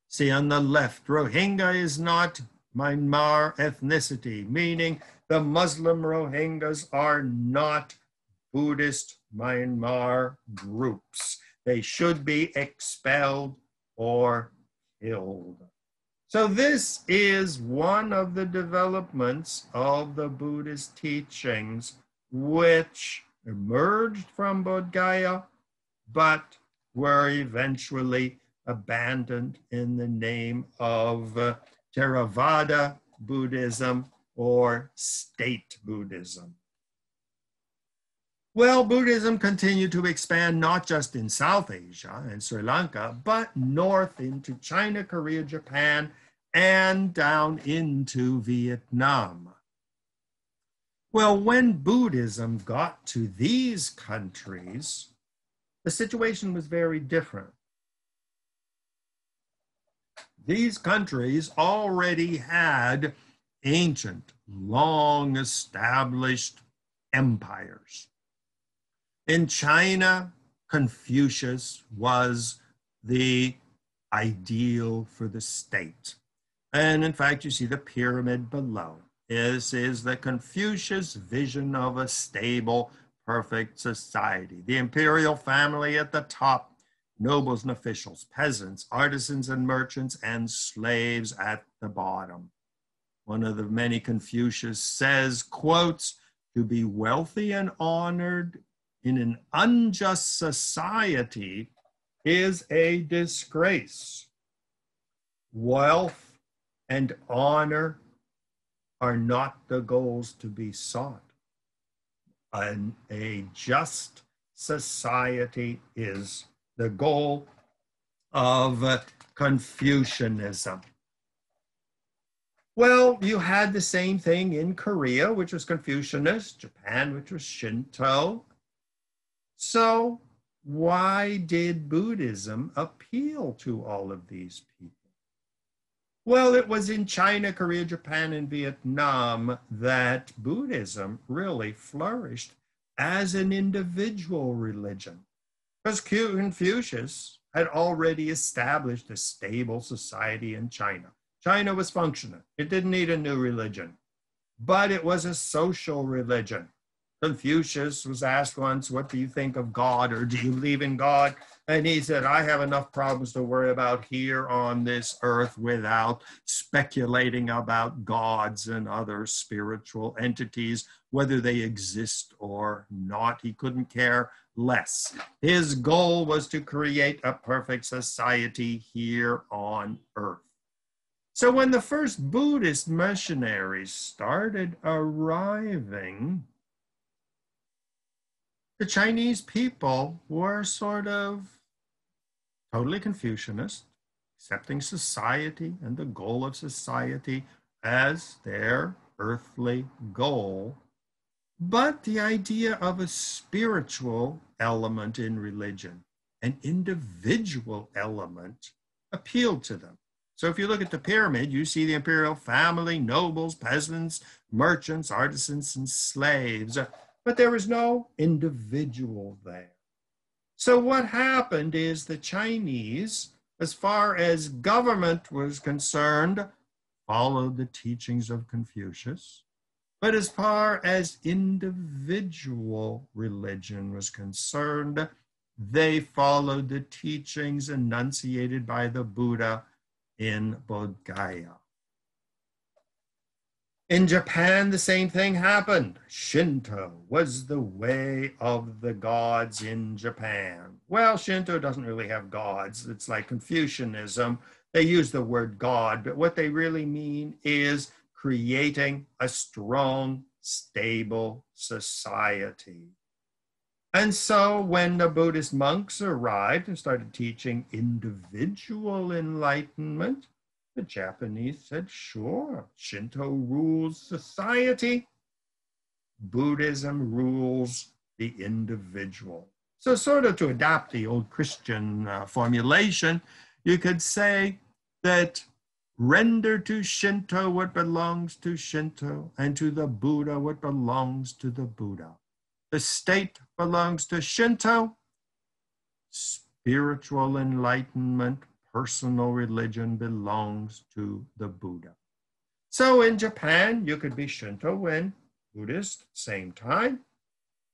See on the left, Rohingya is not Myanmar ethnicity, meaning the Muslim Rohingyas are not Buddhist Myanmar groups. They should be expelled or killed. So this is one of the developments of the Buddhist teachings which emerged from Bodh Gaya, but were eventually abandoned in the name of Theravada Buddhism or state Buddhism. Well, Buddhism continued to expand not just in South Asia and Sri Lanka, but north into China, Korea, Japan, and down into Vietnam. Well, when Buddhism got to these countries, the situation was very different. These countries already had ancient, long-established empires. In China, Confucius was the ideal for the state. And in fact, you see the pyramid below. This is the Confucius vision of a stable, perfect society. The imperial family at the top, nobles and officials, peasants, artisans and merchants, and slaves at the bottom. One of the many Confucius says, quotes, "To be wealthy and honored in an unjust society is a disgrace. Wealth and honor are not the goals to be sought. A just society is the goal of Confucianism. Well, you had the same thing in Korea, which was Confucianist, Japan, which was Shinto. So why did Buddhism appeal to all of these people? Well, it was in China, Korea, Japan, and Vietnam that Buddhism really flourished as an individual religion. Because Confucius had already established a stable society in China. China was functioning. It didn't need a new religion, but it was a social religion. Confucius was asked once, what do you think of God, or do you believe in God? And he said, I have enough problems to worry about here on this earth without speculating about gods and other spiritual entities, whether they exist or not. He couldn't care less. His goal was to create a perfect society here on earth. So when the first Buddhist missionaries started arriving, the Chinese people were sort of totally Confucianist, accepting society and the goal of society as their earthly goal. But the idea of a spiritual element in religion, an individual element, appealed to them. So if you look at the pyramid, you see the imperial family, nobles, peasants, merchants, artisans, and slaves. But there was no individual there. So what happened is the Chinese, as far as government was concerned, followed the teachings of Confucius. But as far as individual religion was concerned, they followed the teachings enunciated by the Buddha in Bodh Gaya. In Japan, the same thing happened. Shinto was the way of the gods in Japan. Well, Shinto doesn't really have gods. It's like Confucianism. They use the word God, but what they really mean is creating a strong, stable society. And so when the Buddhist monks arrived and started teaching individual enlightenment, the Japanese said, sure, Shinto rules society. Buddhism rules the individual. So sort of to adapt the old Christian formulation, you could say that render to Shinto what belongs to Shinto, and to the Buddha what belongs to the Buddha. The state belongs to Shinto, spiritual enlightenment, personal religion belongs to the Buddha. So in Japan, you could be Shinto and Buddhist same time.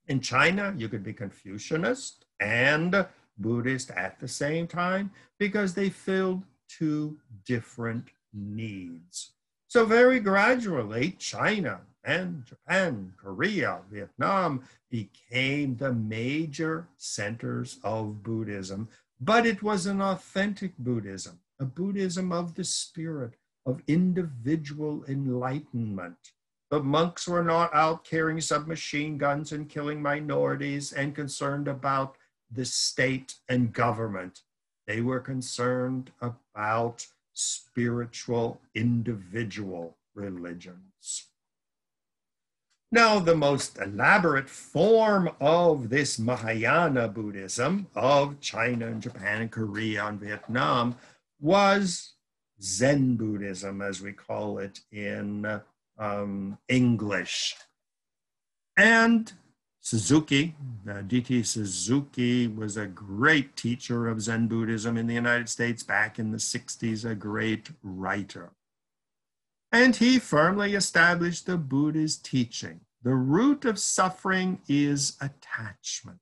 In China, you could be Confucianist and Buddhist at the same time because they filled two different needs. So very gradually, China and Japan, Korea, Vietnam became the major centers of Buddhism. But it was an authentic Buddhism, a Buddhism of the spirit, of individual enlightenment. The monks were not out carrying submachine guns and killing minorities and concerned about the state and government. They were concerned about spiritual individual religions. Now, the most elaborate form of this Mahayana Buddhism of China and Japan and Korea and Vietnam was Zen Buddhism, as we call it in English. And Suzuki, D.T. Suzuki, was a great teacher of Zen Buddhism in the United States back in the 60s, a great writer. And he firmly established the Buddha's teaching. The root of suffering is attachment.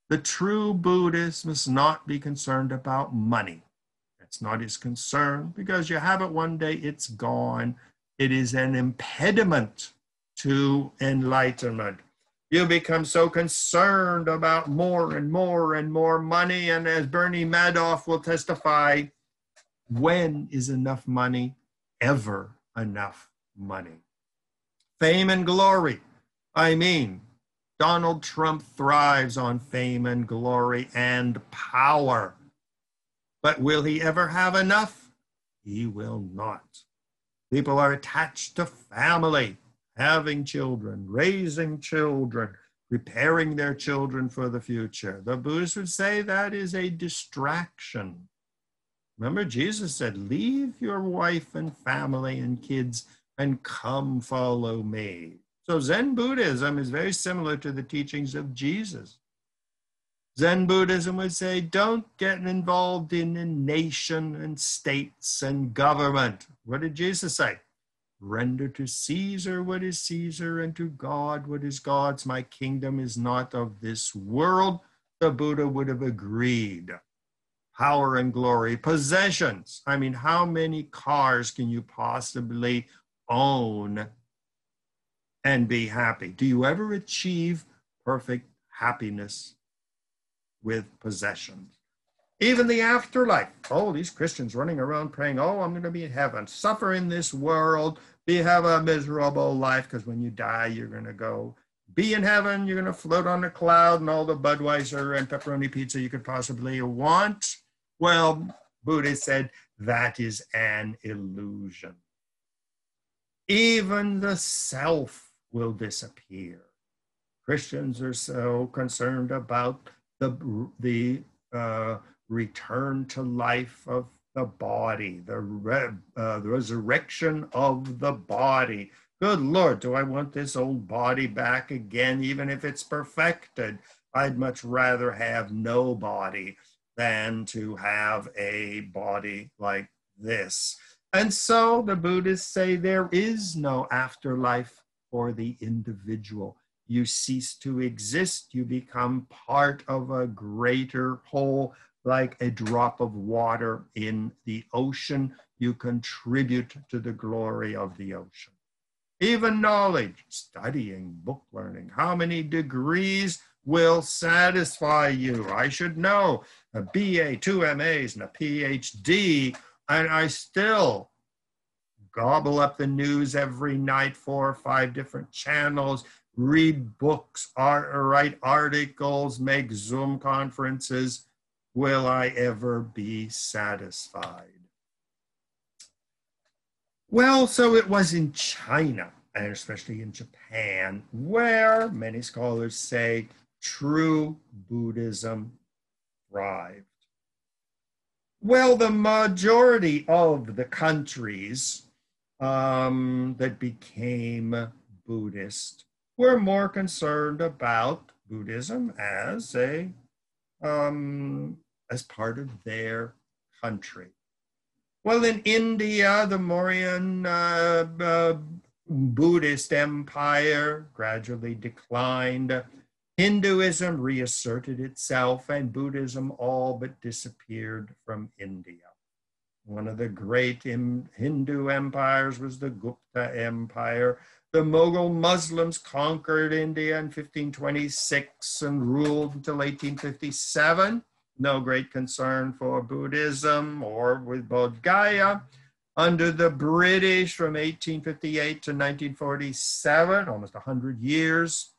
The true Buddhist must not be concerned about money. That's not his concern, because you have it one day, it's gone. It is an impediment to enlightenment. You become so concerned about more and more and more money, and as Bernie Madoff will testify, when is enough money ever enough money. Fame and glory. I mean, Donald Trump thrives on fame and glory and power. But will he ever have enough? He will not. People are attached to family, having children, raising children, preparing their children for the future. The Buddhists would say that is a distraction. Remember, Jesus said, leave your wife and family and kids and come follow me. So Zen Buddhism is very similar to the teachings of Jesus. Zen Buddhism would say, don't get involved in a nation and states and government. What did Jesus say? Render to Caesar what is Caesar, and to God what is God's. My kingdom is not of this world. The Buddha would have agreed. Power and glory, possessions. I mean, how many cars can you possibly own and be happy? Do you ever achieve perfect happiness with possessions? Even the afterlife. Oh, these Christians running around praying, oh, I'm going to be in heaven, suffer in this world, have a miserable life, because when you die, you're going to go be in heaven, you're going to float on a cloud and all the Budweiser and pepperoni pizza you could possibly want. Well, Buddha said that is an illusion. Even the self will disappear. Christians are so concerned about the return to life of the body, the resurrection of the body. Good Lord, do I want this old body back again, even if it's perfected? I'd much rather have no body than to have a body like this. And so the Buddhists say there is no afterlife for the individual. You cease to exist, you become part of a greater whole, like a drop of water in the ocean. You contribute to the glory of the ocean. Even knowledge, studying, book learning, how many degrees will satisfy you? I should know a BA, 2 MAs, and a PhD, and I still gobble up the news every night, 4 or 5 different channels, read books, write articles, make Zoom conferences. Will I ever be satisfied? Well, so it was in China, and especially in Japan, where many scholars say true Buddhism thrived. Well, the majority of the countries that became Buddhist were more concerned about Buddhism as part of their country. Well, in India, the Mauryan Buddhist Empire gradually declined. Hinduism reasserted itself, and Buddhism all but disappeared from India. One of the great Hindu empires was the Gupta Empire. The Mughal Muslims conquered India in 1526 and ruled until 1857. No great concern for Buddhism or with Bodh Gaya. Under the British from 1858 to 1947, almost 100 years,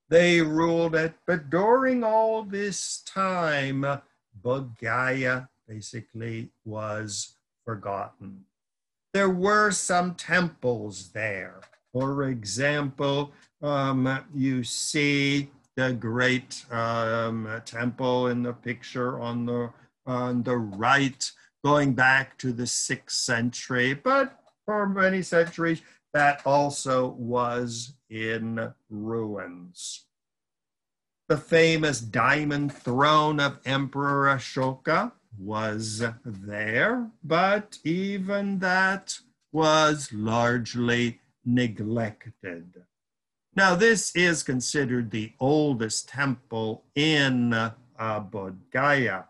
they ruled it. But during all this time, Bodh Gaya basically was forgotten. There were some temples there. For example, you see the great temple in the picture on the right, going back to the 6th century, but for many centuries, that also was in ruins. The famous diamond throne of Emperor Ashoka was there, but even that was largely neglected. Now, this is considered the oldest temple in Bodh Gaya,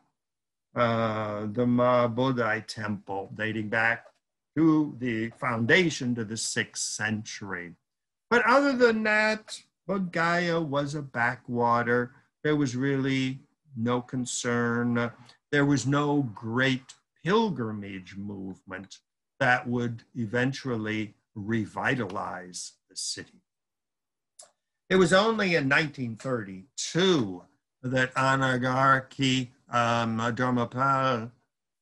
the Bodhi temple, dating back to the foundation to the 6th century. But other than that, Bodh Gaya was a backwater. There was really no concern. There was no great pilgrimage movement that would eventually revitalize the city. It was only in 1932 that Anagarki Dharmapala,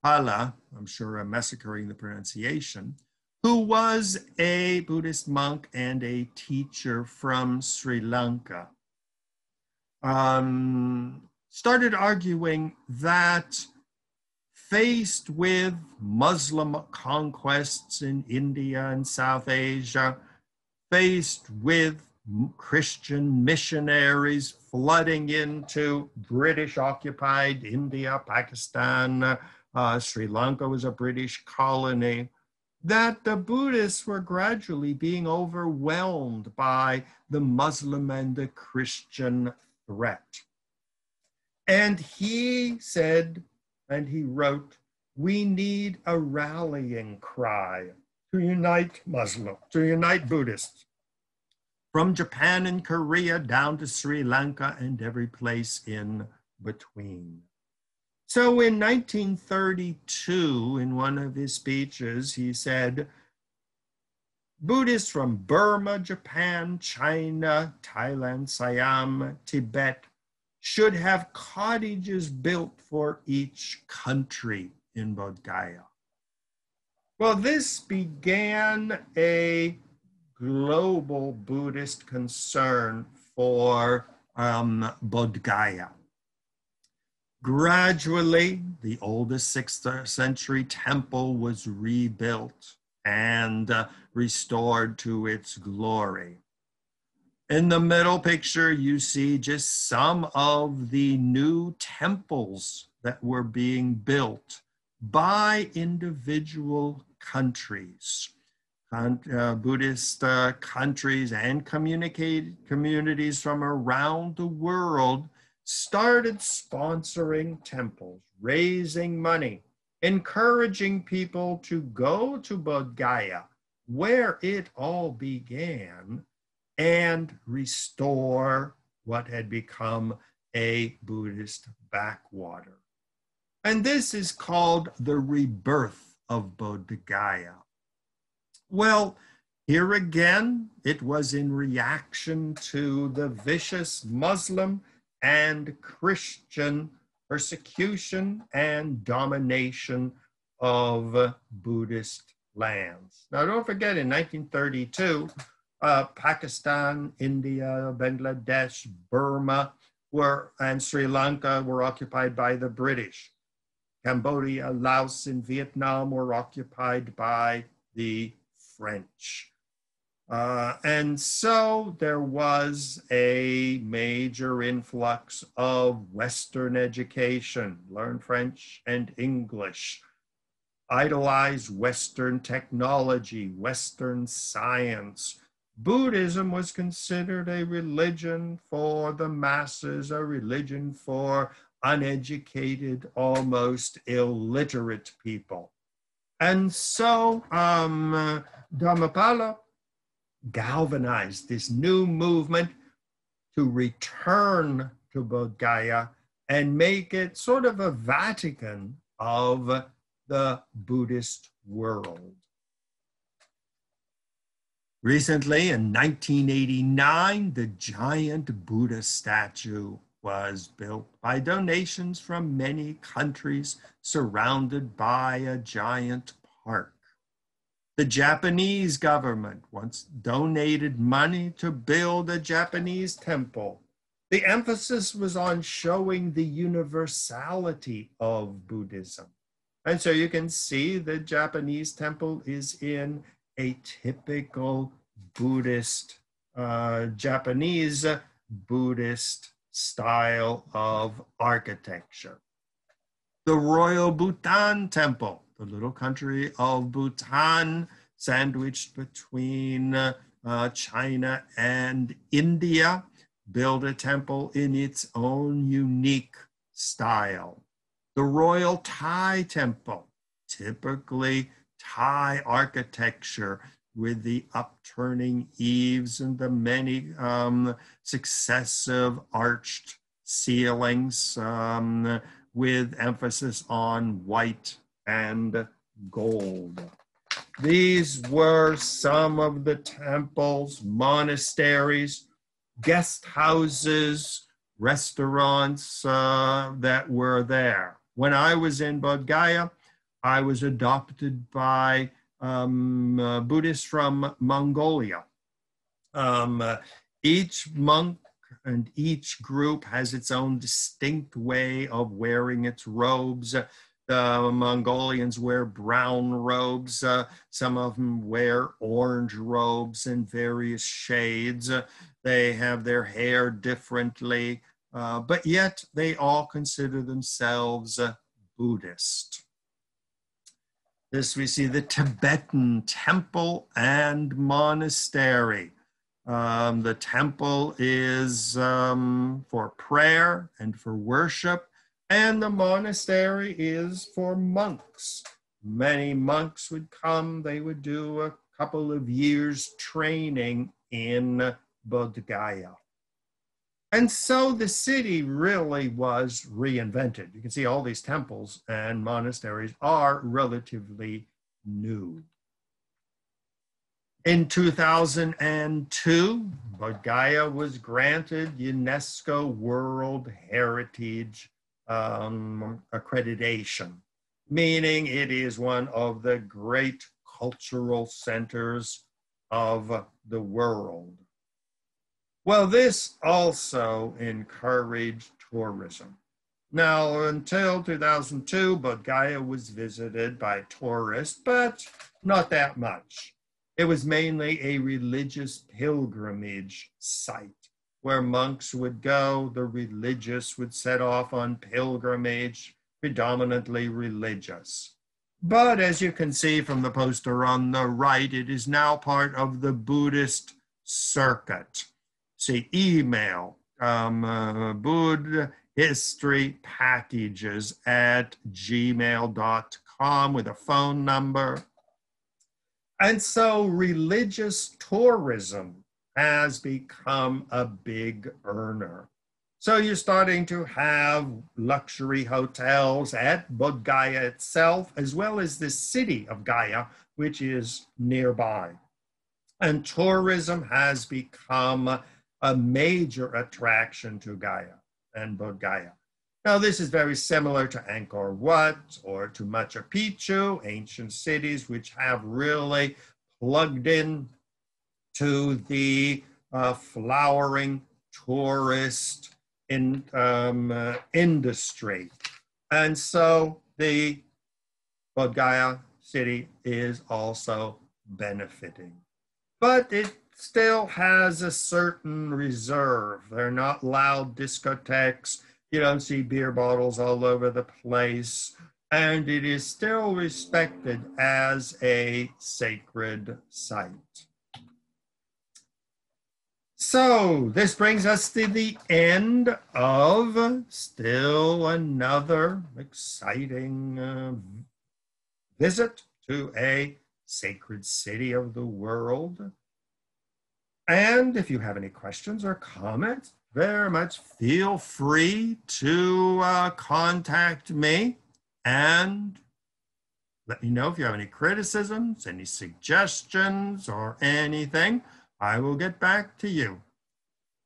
I'm sure I'm massacring the pronunciation, who was a Buddhist monk and a teacher from Sri Lanka, started arguing that faced with Muslim conquests in India and South Asia, faced with Christian missionaries flooding into British-occupied India, Pakistan, Sri Lanka was a British colony, that the Buddhists were gradually being overwhelmed by the Muslim and the Christian threat. And he said, and he wrote, we need a rallying cry to unite Muslims, to unite Buddhists, from Japan and Korea down to Sri Lanka and every place in between. So in 1932, in one of his speeches, he said, Buddhists from Burma, Japan, China, Thailand, Siam, Tibet should have cottages built for each country in Bodh Gaya. Well, this began a global Buddhist concern for Bodh Gaya. Gradually, the oldest 6th century temple was rebuilt and restored to its glory. In the middle picture, you see just some of the new temples that were being built by individual countries. Buddhist countries and communities from around the world started sponsoring temples, raising money, encouraging people to go to Bodh Gaya, where it all began, and restore what had become a Buddhist backwater. And this is called the rebirth of Bodh Gaya. Well, here again, it was in reaction to the vicious Muslim and Christian persecution and domination of Buddhist lands. Now, don't forget, in 1932, Pakistan, India, Bangladesh, Burma, and Sri Lanka were occupied by the British. Cambodia, Laos, and Vietnam were occupied by the French. And so there was a major influx of Western education, learn French and English, idolize Western technology, Western science. Buddhism was considered a religion for the masses, a religion for uneducated, almost illiterate people. And so Dharmapala galvanized this new movement to return to Bodh Gaya and make it sort of a Vatican of the Buddhist world. Recently, in 1989, the giant Buddha statue was built by donations from many countries, surrounded by a giant park. The Japanese government once donated money to build a Japanese temple. The emphasis was on showing the universality of Buddhism. And so you can see the Japanese temple is in a typical Buddhist, Japanese Buddhist style of architecture. The Royal Bhutan Temple, the little country of Bhutan, sandwiched between China and India, built a temple in its own unique style. The Royal Thai Temple, typically Thai architecture with the upturning eaves and the many successive arched ceilings with emphasis on white and gold. these were some of the temples, monasteries, guest houses, restaurants that were there. When I was in Bodh Gaya, I was adopted by Buddhists from Mongolia. Each monk and each group has its own distinct way of wearing its robes. The Mongolians wear brown robes. Some of them wear orange robes in various shades. They have their hair differently, but yet they all consider themselves Buddhist. This we see the Tibetan temple and monastery. The temple is for prayer and for worship, and the monastery is for monks. Many monks would come, they would do a couple of years training in Bodh Gaya. And so the city really was reinvented. You can see all these temples and monasteries are relatively new. In 2002, Bodh Gaya was granted UNESCO World Heritage accreditation, meaning it is one of the great cultural centers of the world. Well, this also encouraged tourism. Now, until 2002, Bodh Gaya was visited by tourists, but not that much. It was mainly a religious pilgrimage site where monks would go, the religious would set off on pilgrimage, predominantly religious. But as you can see from the poster on the right, it is now part of the Buddhist circuit. See, email, Buddha history packages at gmail.com with a phone number. And so religious tourism has become a big earner. So you're starting to have luxury hotels at Bodh Gaya itself, as well as the city of Gaya, which is nearby. And tourism has become a major attraction to Gaya and Bodh Gaya. Now, this is very similar to Angkor Wat or to Machu Picchu, ancient cities which have really plugged in to the flowering tourist industry. And so the Bodh Gaya city is also benefiting. But it still has a certain reserve. They're not loud discotheques. You don't see beer bottles all over the place. And it is still respected as a sacred site. So this brings us to the end of still another exciting visit to a sacred city of the world. And if you have any questions or comments, very much feel free to contact me and let me know if you have any criticisms, any suggestions, or anything. I will get back to you.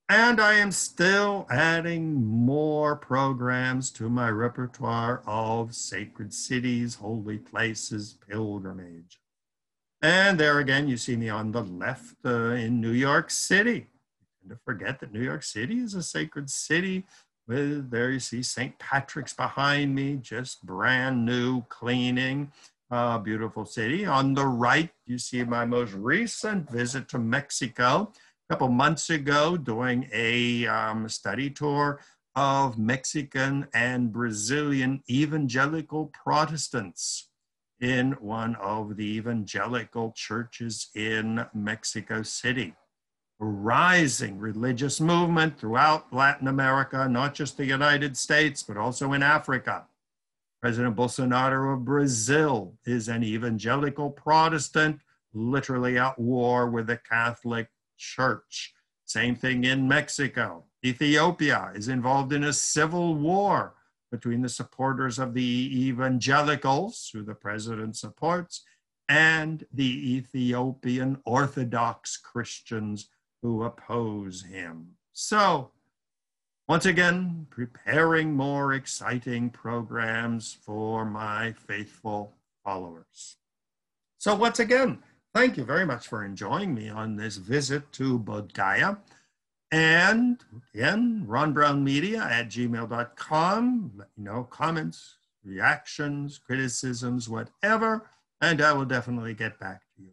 And I am still adding more programs to my repertoire of sacred cities, holy places, pilgrimage. And there again, you see me on the left in New York City. I tend to forget that New York City is a sacred city. There you see St. Patrick's behind me, just brand new, cleaning. Beautiful city. On the right, you see my most recent visit to Mexico a couple months ago, doing a study tour of Mexican and Brazilian evangelical Protestants in one of the evangelical churches in Mexico City. A rising religious movement throughout Latin America, not just the United States, but also in Africa. President Bolsonaro of Brazil is an evangelical Protestant, literally at war with the Catholic Church. Same thing in Mexico. Ethiopia is involved in a civil war between the supporters of the evangelicals, who the president supports, and the Ethiopian Orthodox Christians who oppose him. So, once again, preparing more exciting programs for my faithful followers. So once again, thank you very much for enjoying me on this visit to Bodh Gaya. And again, ronbrownmedia@gmail.com. Let me know comments, reactions, criticisms, whatever, and I will definitely get back to you.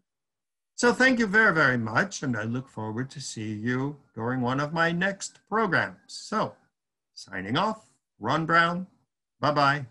So thank you very, very much, and I look forward to seeing you during one of my next programs. So, signing off, Ron Brown. Bye-bye.